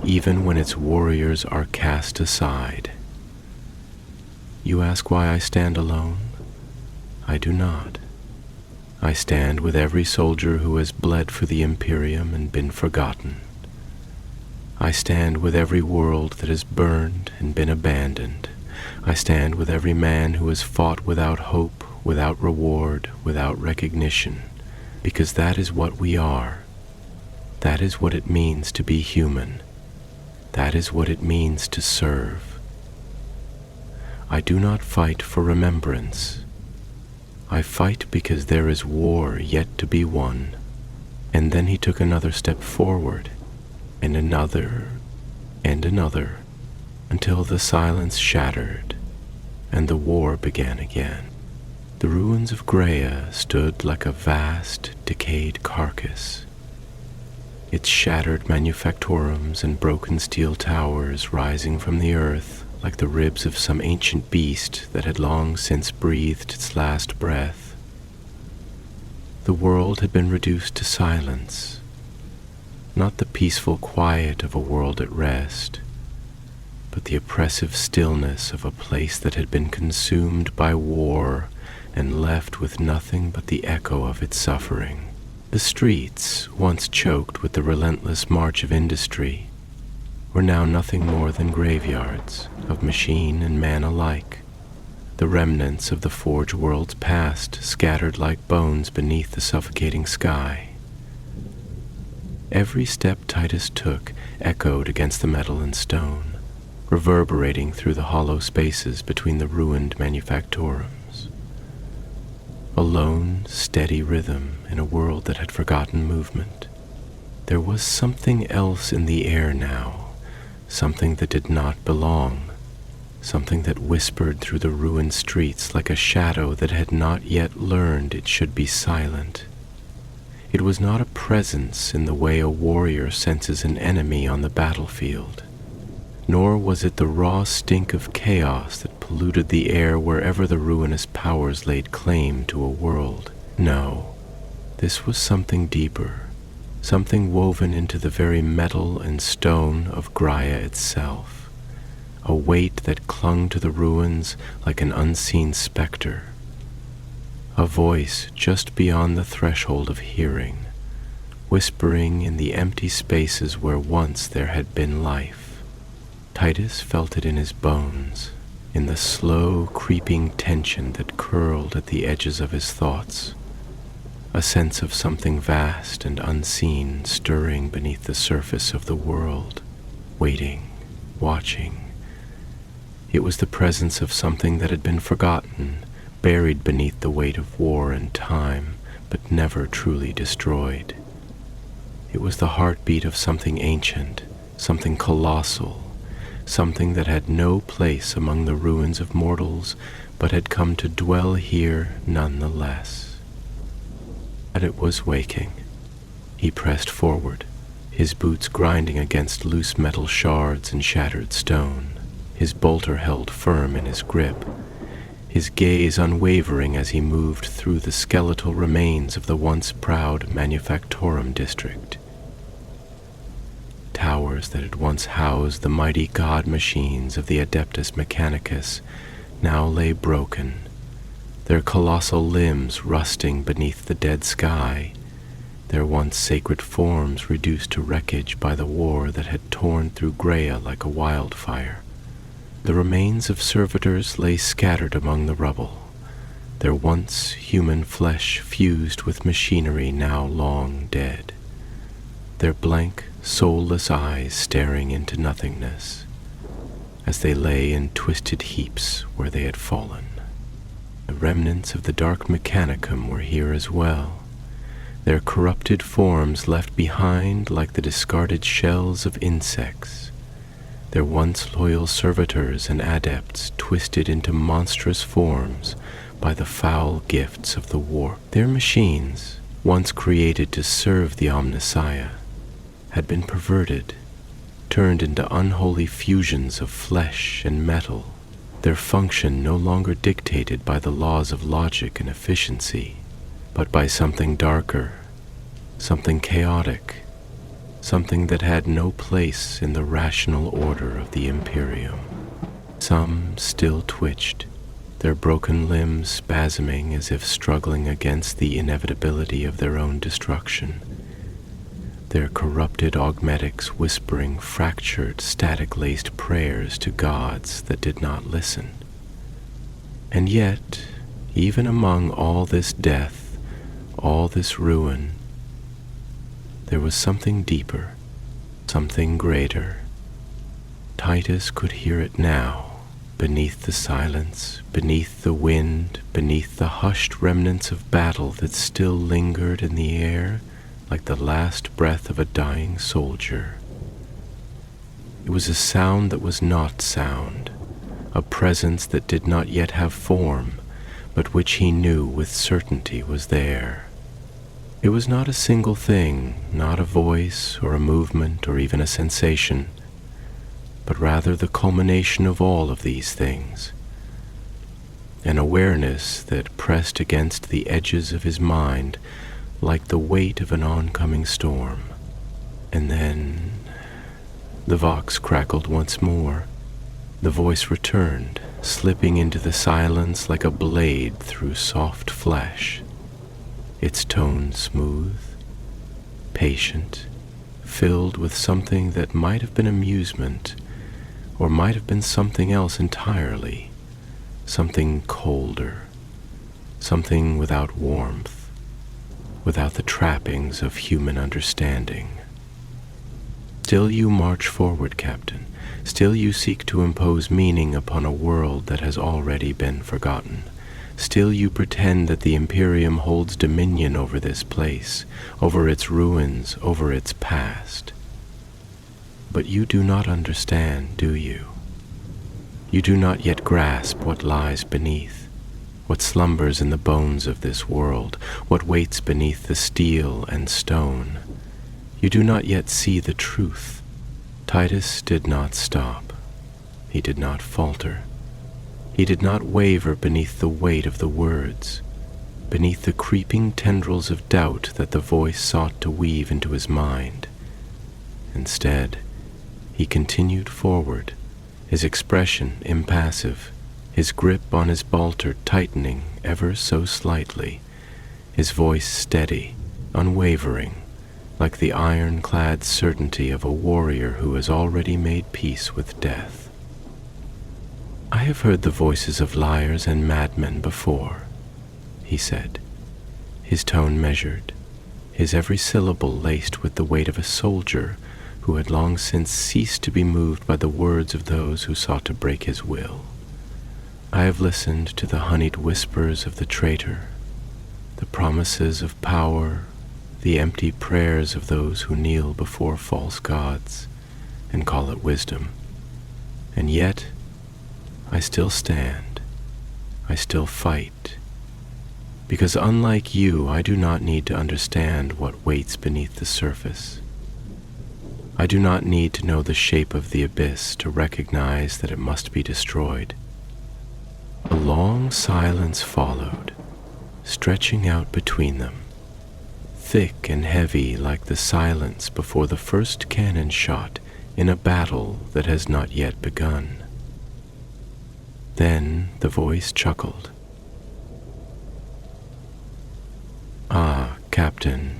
even when its warriors are cast aside. You ask why I stand alone? I do not. I stand with every soldier who has bled for the Imperium and been forgotten. I stand with every world that has burned and been abandoned, I stand with every man who has fought without hope, without reward, without recognition, because that is what we are. That is what it means to be human. That is what it means to serve. I do not fight for remembrance. I fight because there is war yet to be won. And then he took another step forward, and another, until the silence shattered, and the war began again. The ruins of Graia stood like a vast, decayed carcass. Its shattered manufactorums and broken steel towers rising from the earth like the ribs of some ancient beast that had long since breathed its last breath. The world had been reduced to silence, not the peaceful quiet of a world at rest, but the oppressive stillness of a place that had been consumed by war and left with nothing but the echo of its suffering. The streets, once choked with the relentless march of industry, were now nothing more than graveyards of machine and man alike, the remnants of the forge world's past scattered like bones beneath the suffocating sky. Every step Titus took echoed against the metal and stone, reverberating through the hollow spaces between the ruined manufactorums. A lone, steady rhythm in a world that had forgotten movement. There was something else in the air now, something that did not belong, something that whispered through the ruined streets like a shadow that had not yet learned it should be silent. It was not a presence in the way a warrior senses an enemy on the battlefield, nor was it the raw stink of chaos that polluted the air wherever the ruinous powers laid claim to a world. No, this was something deeper, something woven into the very metal and stone of Graia itself, a weight that clung to the ruins like an unseen specter, a voice just beyond the threshold of hearing, whispering in the empty spaces where once there had been life. Titus felt it in his bones, in the slow, creeping tension that curled at the edges of his thoughts, a sense of something vast and unseen stirring beneath the surface of the world, waiting, watching. It was the presence of something that had been forgotten, buried beneath the weight of war and time, but never truly destroyed. It was the heartbeat of something ancient, something colossal, something that had no place among the ruins of mortals, but had come to dwell here nonetheless. And it was waking. He pressed forward, his boots grinding against loose metal shards and shattered stone, his bolter held firm in his grip, his gaze unwavering as he moved through the skeletal remains of the once proud manufactorum district. Towers that had once housed the mighty god machines of the Adeptus Mechanicus now lay broken, their colossal limbs rusting beneath the dead sky, their once sacred forms reduced to wreckage by the war that had torn through Graia like a wildfire. The remains of servitors lay scattered among the rubble, their once human flesh fused with machinery now long dead, their blank, soulless eyes staring into nothingness, as they lay in twisted heaps where they had fallen. The remnants of the dark mechanicum were here as well, their corrupted forms left behind like the discarded shells of insects, their once loyal servitors and adepts twisted into monstrous forms by the foul gifts of the warp. Their machines, once created to serve the Omnissiah, had been perverted, turned into unholy fusions of flesh and metal, their function no longer dictated by the laws of logic and efficiency, but by something darker, something chaotic, something that had no place in the rational order of the Imperium. Some still twitched, their broken limbs spasming as if struggling against the inevitability of their own destruction. their corrupted augmetics whispering fractured, static-laced prayers to gods that did not listen. And yet, even among all this death, all this ruin, there was something deeper, something greater. Titus could hear it now, beneath the silence, beneath the wind, beneath the hushed remnants of battle that still lingered in the air like the last breath of a dying soldier. It was a sound that was not sound, a presence that did not yet have form, but which he knew with certainty was there. It was not a single thing, not a voice or a movement or even a sensation, but rather the culmination of all of these things. An awareness that pressed against the edges of his mind like the weight of an oncoming storm. And then the vox crackled once more. The voice returned, slipping into the silence like a blade through soft flesh. Its tone smooth, patient, filled with something that might have been amusement, or might have been something else entirely, something colder, something without warmth, without the trappings of human understanding. Still you march forward, Captain. Still you seek to impose meaning upon a world that has already been forgotten. Still you pretend that the Imperium holds dominion over this place, over its ruins, over its past. But you do not understand, do you? You do not yet grasp what lies beneath, what slumbers in the bones of this world, what waits beneath the steel and stone. You do not yet see the truth. Titus did not stop. He did not falter. He did not waver beneath the weight of the words, beneath the creeping tendrils of doubt that the voice sought to weave into his mind. Instead, he continued forward, his expression impassive, his grip on his bolter tightening ever so slightly, his voice steady, unwavering, like the ironclad certainty of a warrior who has already made peace with death. I have heard the voices of liars and madmen before, he said, his tone measured, his every syllable laced with the weight of a soldier who had long since ceased to be moved by the words of those who sought to break his will. I have listened to the honeyed whispers of the traitor, the promises of power, the empty prayers of those who kneel before false gods and call it wisdom. And yet, I still stand. I still fight. Because unlike you, I do not need to understand what waits beneath the surface. I do not need to know the shape of the abyss to recognize that it must be destroyed. A long silence followed, stretching out between them, thick and heavy like the silence before the first cannon shot in a battle that has not yet begun. Then the voice chuckled. Ah, Captain,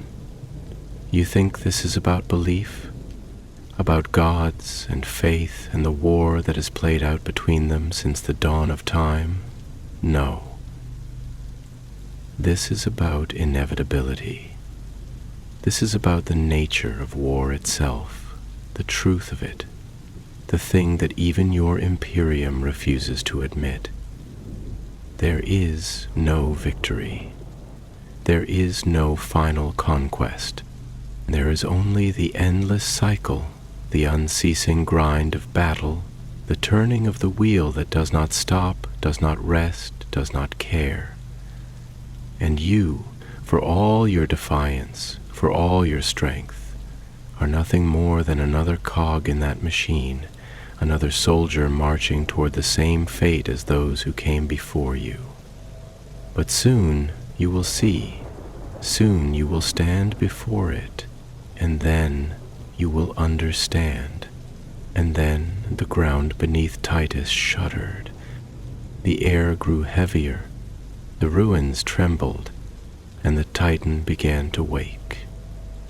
you think this is about belief? About gods and faith and the war that has played out between them since the dawn of time? No. This is about inevitability. This is about the nature of war itself, the truth of it, the thing that even your Imperium refuses to admit. There is no victory. There is no final conquest. There is only the endless cycle, the unceasing grind of battle, the turning of the wheel that does not stop, does not rest, does not care. And you, for all your defiance, for all your strength, are nothing more than another cog in that machine, another soldier marching toward the same fate as those who came before you. But soon you will see, soon you will stand before it, and then you will understand. And then the ground beneath Titus shuddered. The air grew heavier, the ruins trembled, and the Titan began to wake.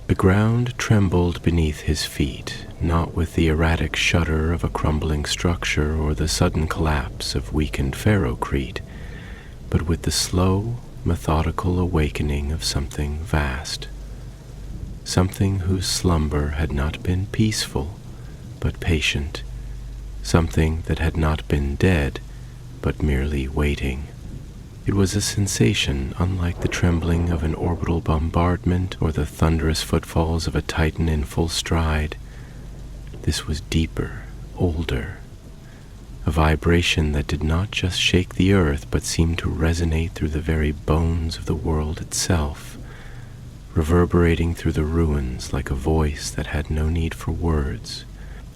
The ground trembled beneath his feet, not with the erratic shudder of a crumbling structure or the sudden collapse of weakened ferrocrete, but with the slow, methodical awakening of something vast, something whose slumber had not been peaceful, but patient, something that had not been dead, but merely waiting. It was a sensation unlike the trembling of an orbital bombardment or the thunderous footfalls of a titan in full stride. This was deeper, older, a vibration that did not just shake the earth but seemed to resonate through the very bones of the world itself, reverberating through the ruins like a voice that had no need for words,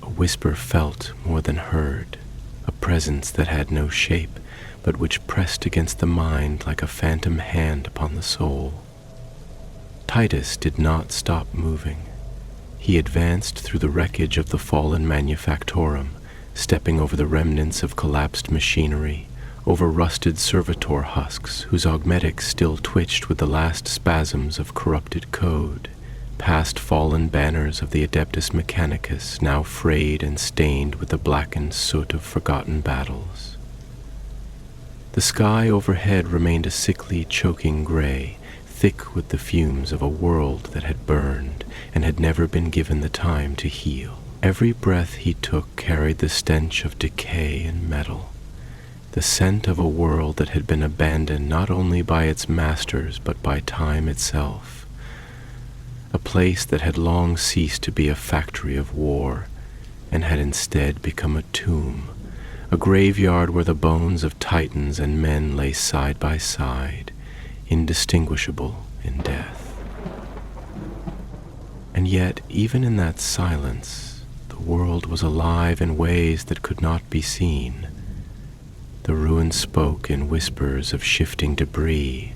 a whisper felt more than heard, a presence that had no shape but which pressed against the mind like a phantom hand upon the soul. Titus did not stop moving. He advanced through the wreckage of the fallen manufactorum, stepping over the remnants of collapsed machinery, over rusted servitor husks whose augmetics still twitched with the last spasms of corrupted code, past fallen banners of the Adeptus Mechanicus, now frayed and stained with the blackened soot of forgotten battles. The sky overhead remained a sickly, choking gray, thick with the fumes of a world that had burned and had never been given the time to heal. Every breath he took carried the stench of decay and metal, the scent of a world that had been abandoned not only by its masters but by time itself, a place that had long ceased to be a factory of war and had instead become a tomb, a graveyard where the bones of titans and men lay side by side, indistinguishable in death. And yet, even in that silence, the world was alive in ways that could not be seen. The ruins spoke in whispers of shifting debris,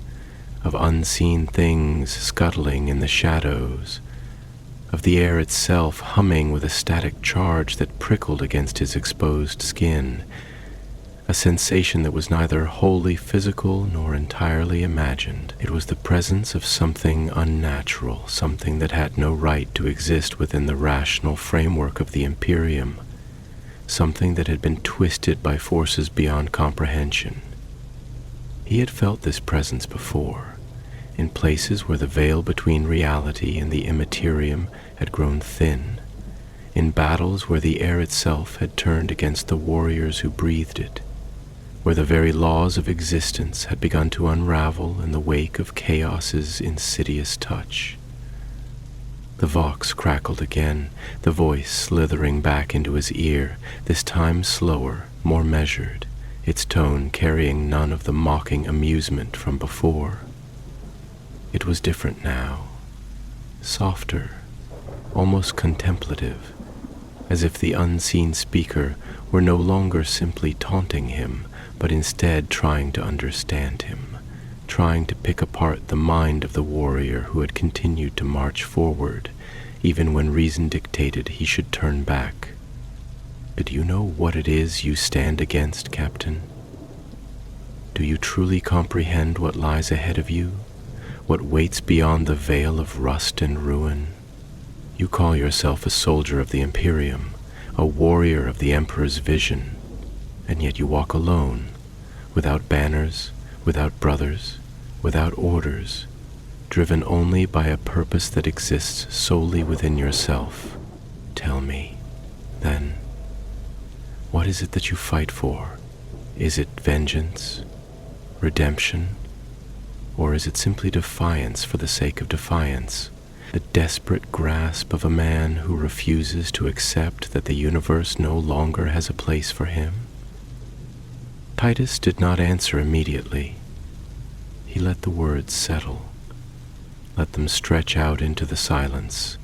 of unseen things scuttling in the shadows, of the air itself humming with a static charge that prickled against his exposed skin, a sensation that was neither wholly physical nor entirely imagined. It was the presence of something unnatural, something that had no right to exist within the rational framework of the Imperium, something that had been twisted by forces beyond comprehension. He had felt this presence before, in places where the veil between reality and the immaterium had grown thin, in battles where the air itself had turned against the warriors who breathed it, where the very laws of existence had begun to unravel in the wake of chaos's insidious touch. The vox crackled again, the voice slithering back into his ear, this time slower, more measured, its tone carrying none of the mocking amusement from before. It was different now, softer, almost contemplative, as if the unseen speaker were no longer simply taunting him, but instead trying to understand him, trying to pick apart the mind of the warrior who had continued to march forward, even when reason dictated he should turn back. Do you know what it is you stand against, Captain? Do you truly comprehend what lies ahead of you? What waits beyond the veil of rust and ruin? You call yourself a soldier of the Imperium, a warrior of the Emperor's vision, and yet you walk alone, without banners, without brothers, without orders, driven only by a purpose that exists solely within yourself. Tell me, then, what is it that you fight for? Is it vengeance, redemption, or is it simply defiance for the sake of defiance? The desperate grasp of a man who refuses to accept that the universe no longer has a place for him? Titus did not answer immediately. He let the words settle, let them stretch out into the silence,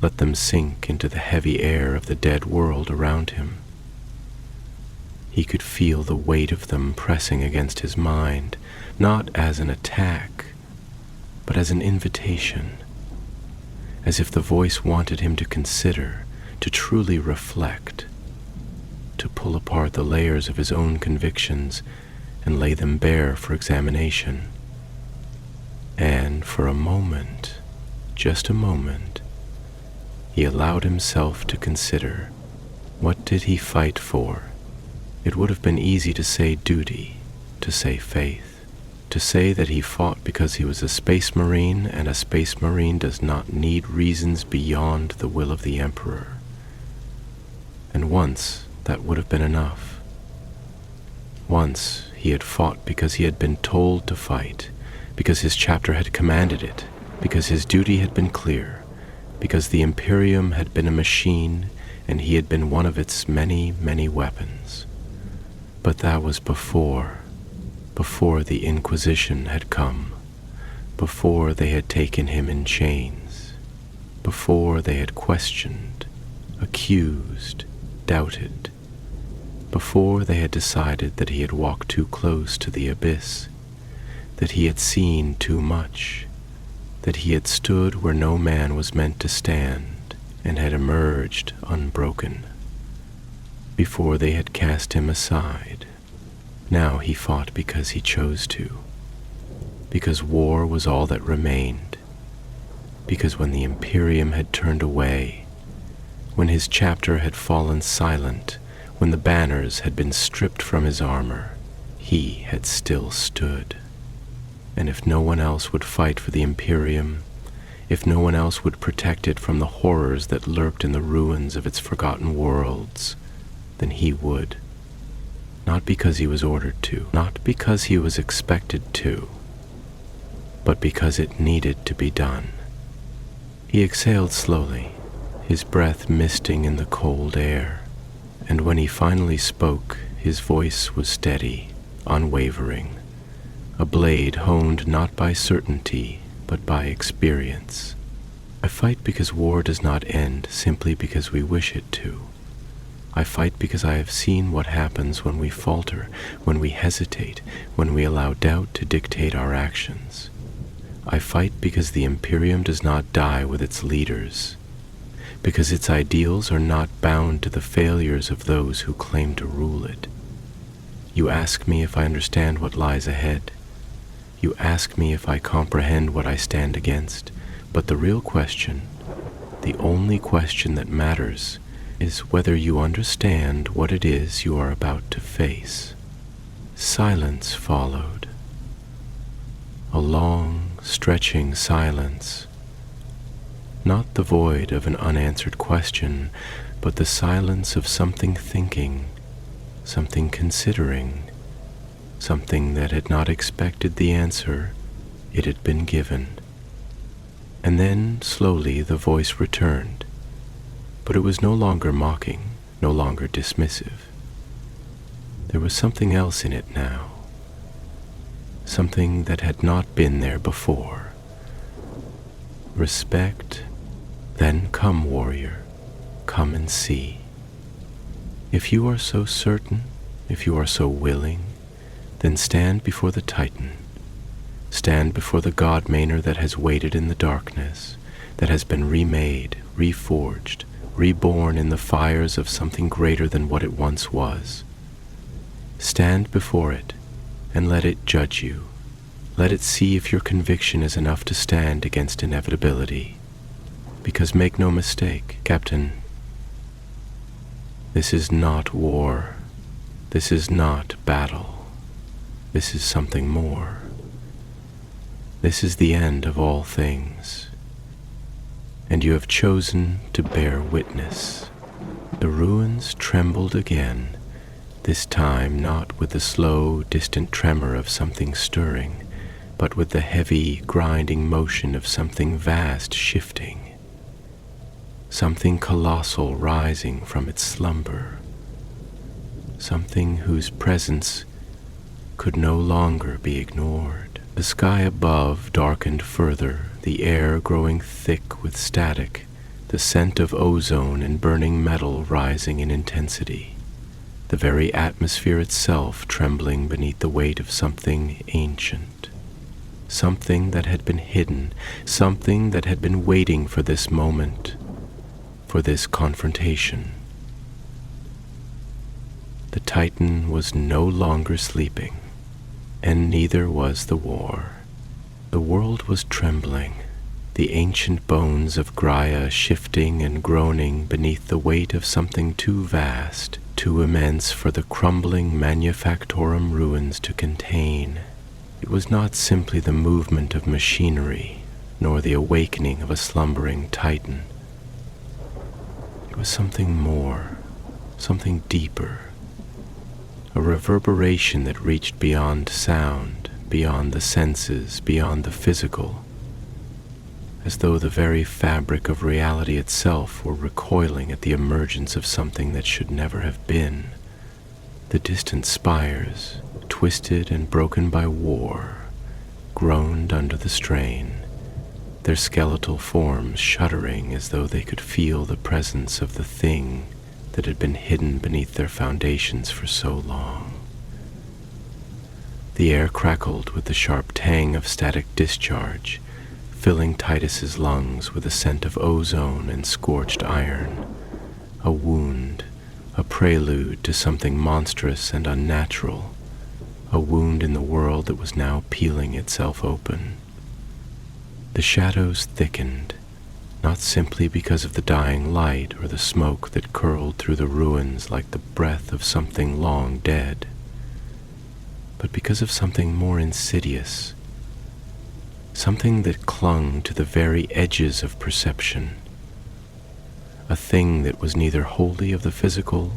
let them sink into the heavy air of the dead world around him. He could feel the weight of them pressing against his mind, not as an attack, but as an invitation, as if the voice wanted him to consider, to truly reflect, to pull apart the layers of his own convictions and lay them bare for examination. And for a moment, just a moment, he allowed himself to consider, what did he fight for? It would have been easy to say duty, to say faith, to say that he fought because he was a space marine, and a space marine does not need reasons beyond the will of the Emperor. And once that would have been enough. Once he had fought because he had been told to fight, because his chapter had commanded it, because his duty had been clear, because the Imperium had been a machine and he had been one of its many, many weapons. But that was before the Inquisition had come, before they had taken him in chains, before they had questioned, accused, doubted, before they had decided that he had walked too close to the abyss, that he had seen too much, that he had stood where no man was meant to stand and had emerged unbroken, before they had cast him aside. Now he fought because he chose to, because war was all that remained, because when the Imperium had turned away, when his chapter had fallen silent, when the banners had been stripped from his armor, he had still stood. And if no one else would fight for the Imperium, if no one else would protect it from the horrors that lurked in the ruins of its forgotten worlds, then he would. Not because he was ordered to, not because he was expected to, but because it needed to be done. He exhaled slowly, his breath misting in the cold air, and when he finally spoke, his voice was steady, unwavering, a blade honed not by certainty, but by experience. I fight because war does not end simply because we wish it to. I fight because I have seen what happens when we falter, when we hesitate, when we allow doubt to dictate our actions. I fight because the Imperium does not die with its leaders, because its ideals are not bound to the failures of those who claim to rule it. You ask me if I understand what lies ahead. You ask me if I comprehend what I stand against. But the real question, the only question that matters, is whether you understand what it is you are about to face. Silence followed. A long, stretching silence. Not the void of an unanswered question, but the silence of something thinking, something considering, something that had not expected the answer it had been given. And then, slowly, the voice returned. But it was no longer mocking, no longer dismissive. There was something else in it now, something that had not been there before. Respect, then come, warrior, come and see. If you are so certain, if you are so willing, then stand before the Titan. Stand before the God-Maner that has waited in the darkness, that has been remade, reforged, reborn in the fires of something greater than what it once was. Stand before it, and let it judge you. Let it see if your conviction is enough to stand against inevitability. Because make no mistake, Captain, this is not war. This is not battle. This is something more. This is the end of all things. And you have chosen to bear witness. The ruins trembled again, this time not with the slow, distant tremor of something stirring, but with the heavy, grinding motion of something vast shifting, something colossal rising from its slumber, something whose presence could no longer be ignored. The sky above darkened further, the air growing thick with static, the scent of ozone and burning metal rising in intensity, the very atmosphere itself trembling beneath the weight of something ancient, something that had been hidden, something that had been waiting for this moment, for this confrontation. The Titan was no longer sleeping, and neither was the war. The world was trembling. the ancient bones of Graia shifting and groaning beneath the weight of something too vast, too immense for the crumbling manufactorum ruins to contain. It was not simply the movement of machinery, nor the awakening of a slumbering titan. It was something more, something deeper, a reverberation that reached beyond sound, beyond the senses, beyond the physical, as though the very fabric of reality itself were recoiling at the emergence of something that should never have been. The distant spires, twisted and broken by war, groaned under the strain, their skeletal forms shuddering as though they could feel the presence of the thing that had been hidden beneath their foundations for so long. The air crackled with the sharp tang of static discharge, filling Titus's lungs with a scent of ozone and scorched iron, a wound, a prelude to something monstrous and unnatural, a wound in the world that was now peeling itself open. The shadows thickened, not simply because of the dying light or the smoke that curled through the ruins like the breath of something long dead, but because of something more insidious, something that clung to the very edges of perception, a thing that was neither wholly of the physical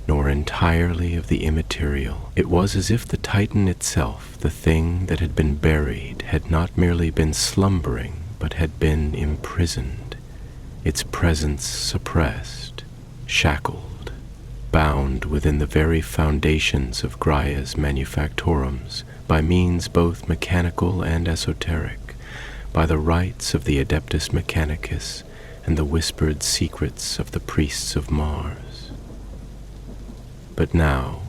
nor entirely of the immaterial. It was as if the Titan itself, the thing that had been buried, had not merely been slumbering, but had been imprisoned, its presence suppressed, shackled, bound within the very foundations of Graia's manufactorums, by means both mechanical and esoteric, by the rites of the Adeptus Mechanicus and the whispered secrets of the priests of Mars. But now,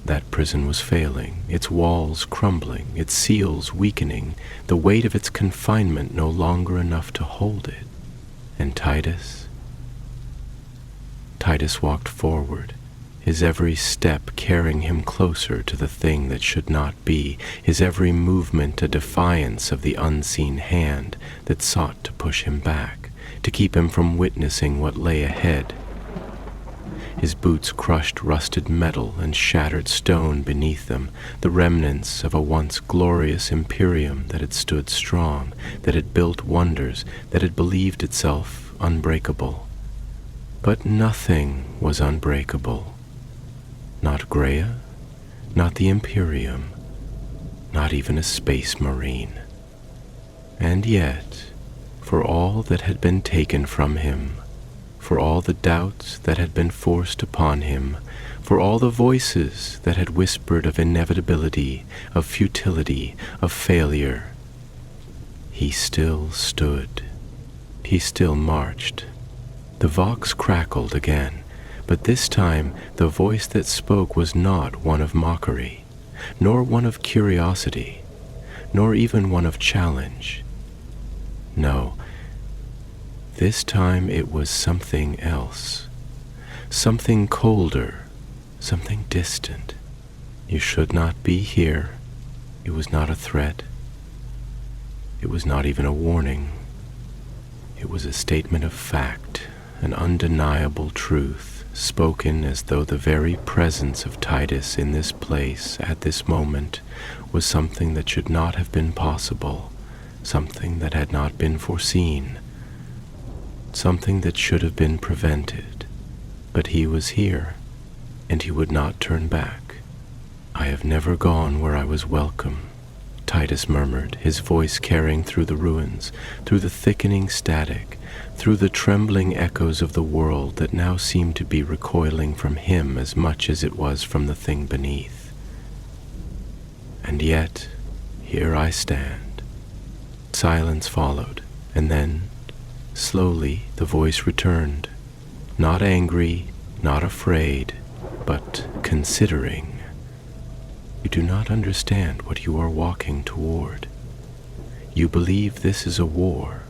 that prison was failing, its walls crumbling, its seals weakening, the weight of its confinement no longer enough to hold it. And Titus walked forward, his every step carrying him closer to the thing that should not be, his every movement a defiance of the unseen hand that sought to push him back, to keep him from witnessing what lay ahead. His boots crushed rusted metal and shattered stone beneath them, the remnants of a once glorious imperium that had stood strong, that had built wonders, that had believed itself unbreakable. But nothing was unbreakable. Not Graia, not the Imperium, not even a space marine. And yet, for all that had been taken from him, for all the doubts that had been forced upon him, for all the voices that had whispered of inevitability, of futility, of failure, he still stood. He still marched. The vox crackled again, but this time the voice that spoke was not one of mockery, nor one of curiosity, nor even one of challenge. No, this time it was something else, something colder, something distant. You should not be here. It was not a threat. It was not even a warning. It was a statement of fact, an undeniable truth, spoken as though the very presence of Titus in this place at this moment was something that should not have been possible, something that had not been foreseen, something that should have been prevented. But he was here, and he would not turn back. "I have never gone where I was welcome," Titus murmured, his voice carrying through the ruins, through the thickening static, through the trembling echoes of the world that now seemed to be recoiling from him as much as it was from the thing beneath. "And yet, here I stand." Silence followed, and then, slowly, the voice returned, not angry, not afraid, but considering. "You do not understand what you are walking toward. You believe this is a war,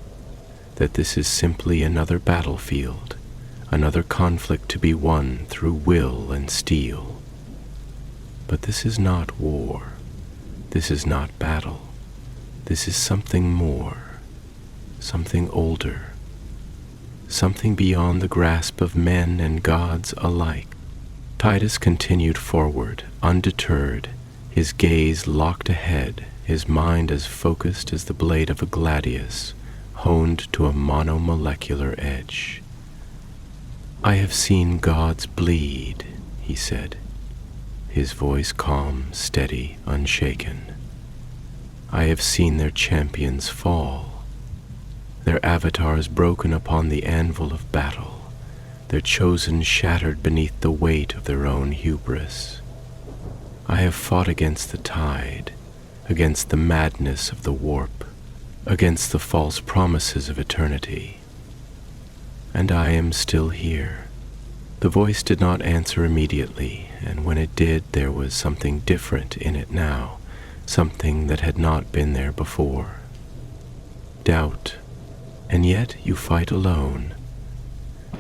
that this is simply another battlefield, another conflict to be won through will and steel. But this is not war. This is not battle. This is something more. something older, something beyond the grasp of men and gods alike. Titus continued forward, undeterred, his gaze locked ahead, his mind as focused as the blade of a gladius, honed to a monomolecular edge. "I have seen gods bleed," he said, his voice calm, steady, unshaken. "I have seen their champions fall, their avatars broken upon the anvil of battle, their chosen shattered beneath the weight of their own hubris. I have fought against the tide, against the madness of the warp, against the false promises of eternity. And I am still here." The voice did not answer immediately, and when it did, there was something different in it now, something that had not been there before. "Doubt, and yet you fight alone.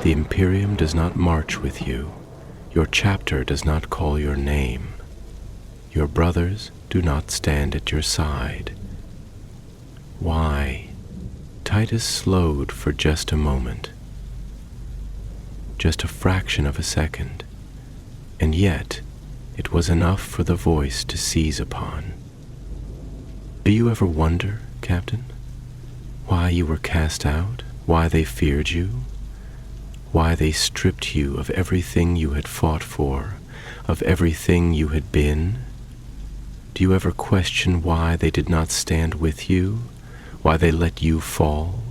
The Imperium does not march with you. Your chapter does not call your name. Your brothers do not stand at your side. Why?" Titus slowed for just a moment, just a fraction of a second, and yet it was enough for the voice to seize upon. "Do you ever wonder, Captain, why you were cast out, why they feared you, why they stripped you of everything you had fought for, of everything you had been? Do you ever question why they did not stand with you, why they let you fall?"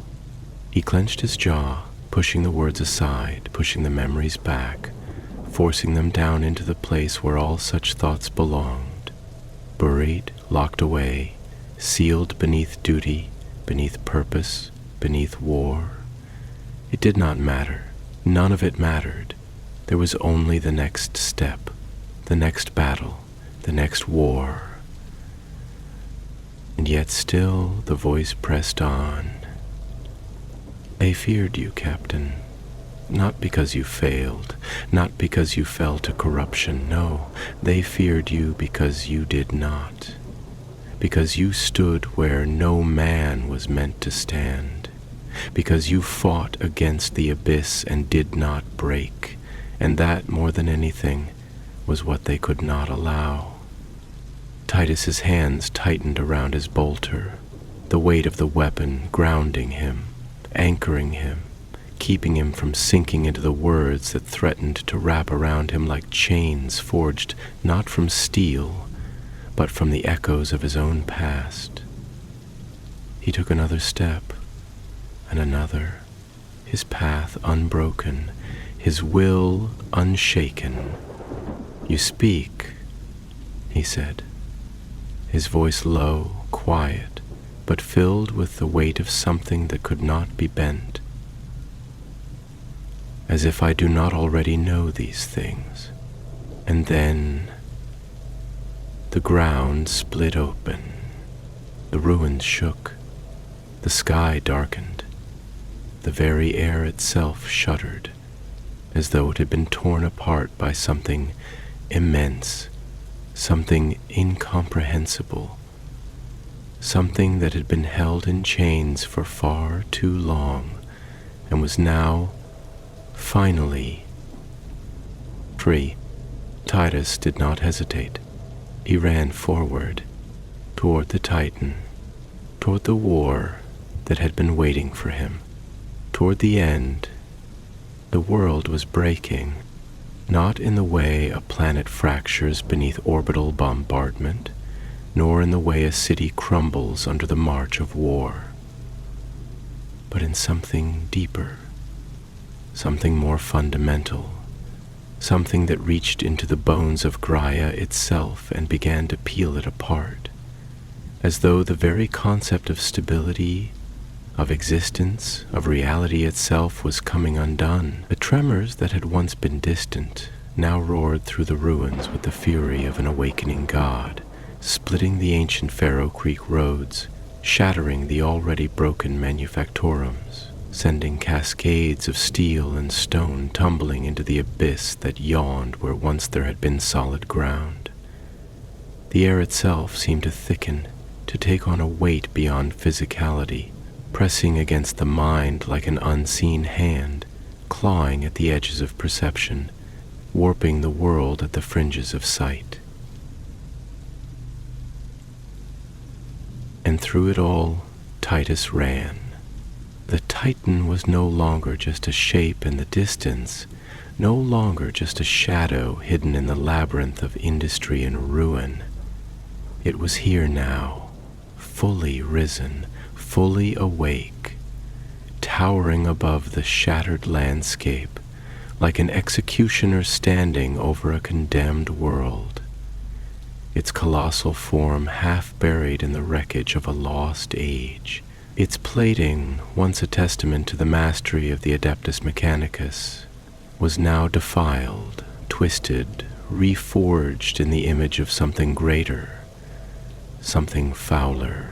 He clenched his jaw, pushing the words aside, pushing the memories back, forcing them down into the place where all such thoughts belonged, buried, locked away, sealed beneath duty, beneath purpose, beneath war. It did not matter. None of it mattered. There was only the next step, the next battle, the next war. And yet still the voice pressed on. "They feared you, Captain, not because you failed, not because you fell to corruption. No, they feared you because you did not, because you stood where no man was meant to stand, because you fought against the abyss and did not break, and that, more than anything, was what they could not allow." Titus's hands tightened around his bolter, the weight of the weapon grounding him, anchoring him, keeping him from sinking into the words that threatened to wrap around him like chains forged not from steel, but from the echoes of his own past. He took another step, and another, his path unbroken, his will unshaken. "You speak," he said, his voice low, quiet, but filled with the weight of something that could not be bent. "As if I do not already know these things." And then the ground split open, the ruins shook, the sky darkened, the very air itself shuddered, as though it had been torn apart by something immense, something incomprehensible, something that had been held in chains for far too long and was now finally free. Titus did not hesitate. He ran forward, toward the Titan, toward the war that had been waiting for him, toward the end. The world was breaking, not in the way a planet fractures beneath orbital bombardment, nor in the way a city crumbles under the march of war, but in something deeper, something more fundamental, something that reached into the bones of Gaia itself and began to peel it apart, as though the very concept of stability, of existence, of reality itself was coming undone. The tremors that had once been distant now roared through the ruins with the fury of an awakening god, splitting the ancient Pharaoh Creek roads, shattering the already broken manufactorums, sending cascades of steel and stone tumbling into the abyss that yawned where once there had been solid ground. The air itself seemed to thicken, to take on a weight beyond physicality, pressing against the mind like an unseen hand, clawing at the edges of perception, warping the world at the fringes of sight. And through it all, Titus ran. The Titan was no longer just a shape in the distance, no longer just a shadow hidden in the labyrinth of industry and ruin. It was here now, fully risen, fully awake, towering above the shattered landscape, like an executioner standing over a condemned world, its colossal form half buried in the wreckage of a lost age. Its plating, once a testament to the mastery of the Adeptus Mechanicus, was now defiled, twisted, reforged in the image of something greater, something fouler,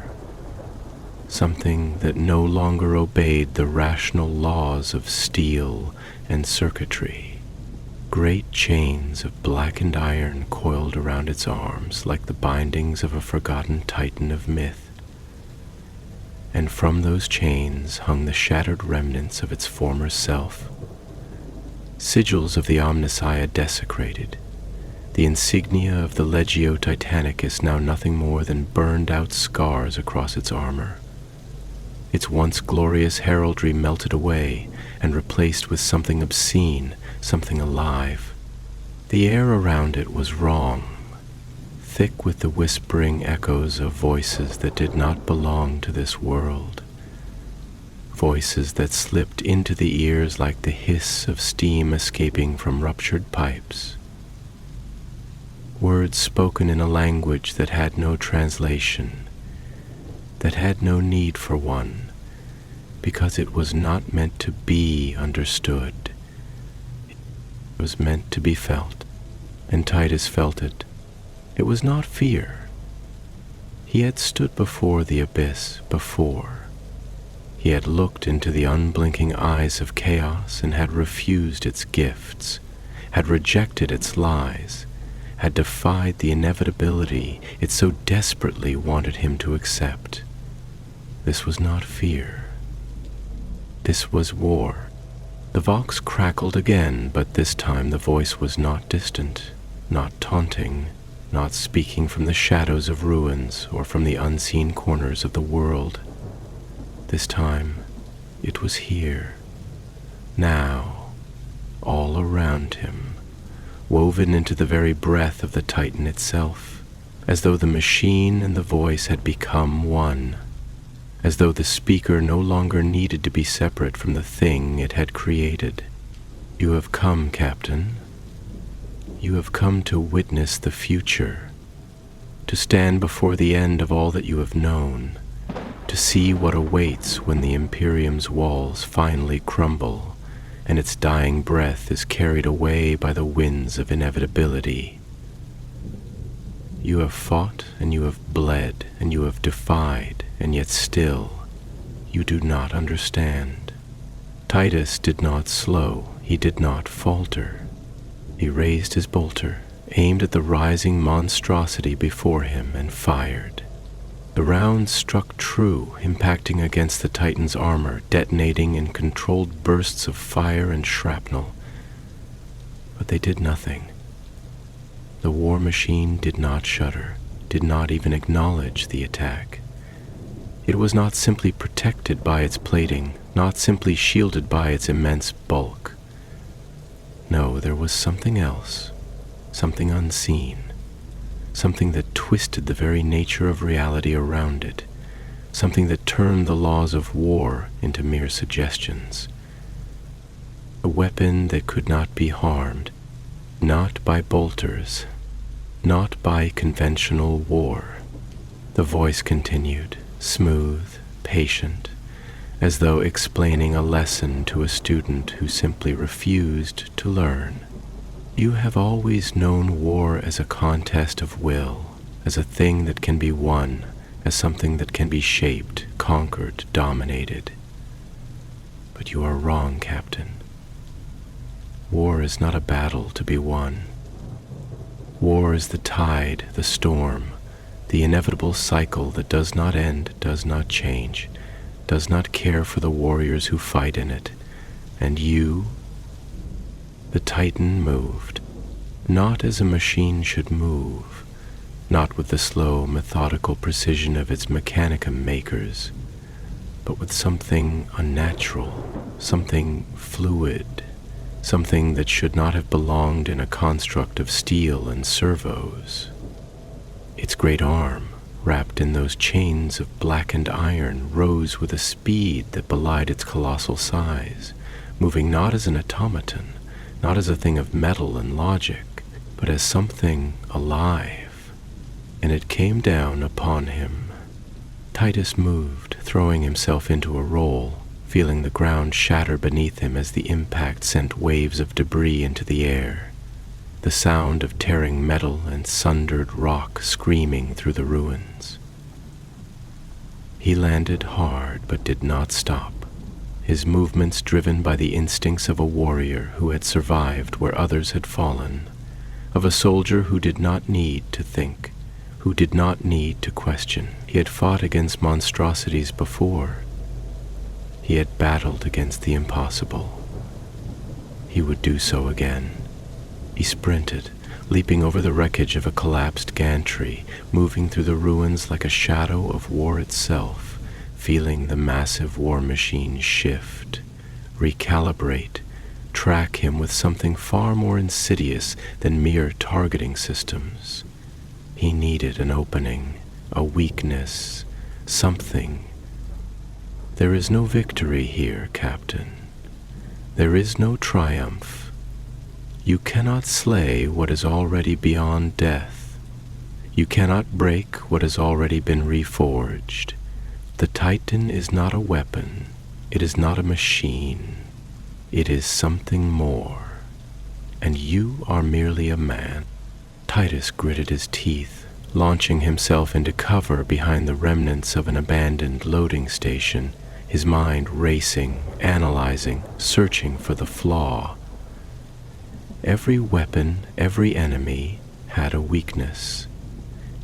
something that no longer obeyed the rational laws of steel and circuitry. Great chains of blackened iron coiled around its arms like the bindings of a forgotten titan of myth. And from those chains hung the shattered remnants of its former self. Sigils of the Omnissiah desecrated, the insignia of the Legio Titanicus now nothing more than burned-out scars across its armor. Its once glorious heraldry melted away and replaced with something obscene, something alive. The air around it was wrong, thick with the whispering echoes of voices that did not belong to this world. Voices that slipped into the ears like the hiss of steam escaping from ruptured pipes. Words spoken in a language that had no translation, that had no need for one, because it was not meant to be understood. It was meant to be felt, and Titus felt it. It was not fear. He had stood before the abyss before. He had looked into the unblinking eyes of chaos and had refused its gifts, had rejected its lies, had defied the inevitability it so desperately wanted him to accept. This was not fear. This was war. The vox crackled again, but this time the voice was not distant, not taunting, not speaking from the shadows of ruins or from the unseen corners of the world. This time, it was here, now, all around him, woven into the very breath of the Titan itself, as though the machine and the voice had become one, as though the speaker no longer needed to be separate from the thing it had created. You have come, Captain. You have come to witness the future, to stand before the end of all that you have known, to see what awaits when the Imperium's walls finally crumble and its dying breath is carried away by the winds of inevitability. You have fought and you have bled and you have defied, and yet still you do not understand. Titus did not slow, he did not falter. He raised his bolter, aimed at the rising monstrosity before him, and fired. The rounds struck true, impacting against the Titan's armor, detonating in controlled bursts of fire and shrapnel. But they did nothing. The war machine did not shudder, did not even acknowledge the attack. It was not simply protected by its plating, not simply shielded by its immense bulk. No, there was something else, something unseen. Something that twisted the very nature of reality around it, something that turned the laws of war into mere suggestions. A weapon that could not be harmed, not by bolters, not by conventional war. The voice continued, smooth, patient, as though explaining a lesson to a student who simply refused to learn. You have always known war as a contest of will, as a thing that can be won, as something that can be shaped, conquered, dominated. But you are wrong, Captain. War is not a battle to be won. War is the tide, the storm, the inevitable cycle that does not end, does not change, does not care for the warriors who fight in it, and you... The Titan moved, not as a machine should move, not with the slow, methodical precision of its mechanicum makers, but with something unnatural, something fluid, something that should not have belonged in a construct of steel and servos. Its great arm, wrapped in those chains of blackened iron, rose with a speed that belied its colossal size, moving not as an automaton, not as a thing of metal and logic, but as something alive. And it came down upon him. Titus moved, throwing himself into a roll, feeling the ground shatter beneath him as the impact sent waves of debris into the air, the sound of tearing metal and sundered rock screaming through the ruins. He landed hard but did not stop, his movements driven by the instincts of a warrior who had survived where others had fallen, of a soldier who did not need to think, who did not need to question. He had fought against monstrosities before. He had battled against the impossible. He would do so again. He sprinted, leaping over the wreckage of a collapsed gantry, moving through the ruins like a shadow of war itself, feeling the massive war machine shift, recalibrate, track him with something far more insidious than mere targeting systems. He needed an opening, a weakness, something. There is no victory here, Captain. There is no triumph. You cannot slay what is already beyond death. You cannot break what has already been reforged. The Titan is not a weapon. It is not a machine. It is something more. And you are merely a man. Titus gritted his teeth, launching himself into cover behind the remnants of an abandoned loading station, his mind racing, analyzing, searching for the flaw. Every weapon, every enemy had a weakness.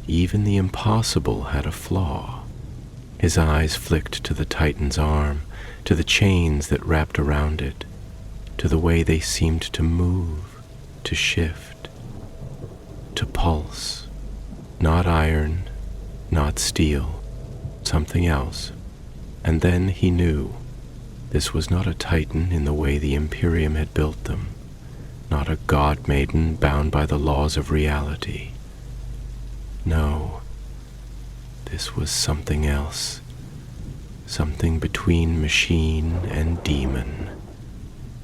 Even the impossible had a flaw. His eyes flicked to the Titan's arm, to the chains that wrapped around it, to the way they seemed to move, to shift, to pulse. Not iron, not steel, something else. And then he knew this was not a Titan in the way the Imperium had built them, not a god-maiden bound by the laws of reality. No, this was something else, something between machine and demon,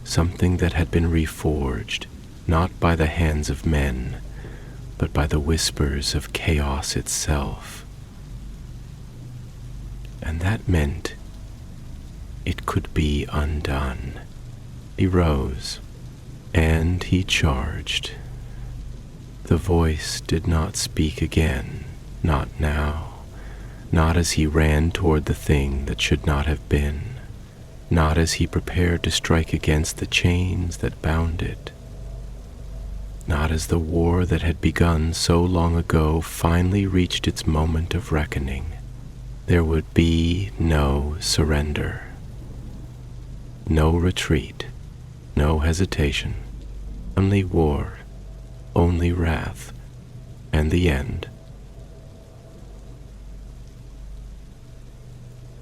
something that had been reforged, not by the hands of men, but by the whispers of chaos itself. And that meant it could be undone. He rose, and he charged. The voice did not speak again, not now, not as he ran toward the thing that should not have been, not as he prepared to strike against the chains that bound it, not as the war that had begun so long ago finally reached its moment of reckoning. There would be no surrender, no retreat, no hesitation, only war, only wrath, and the end.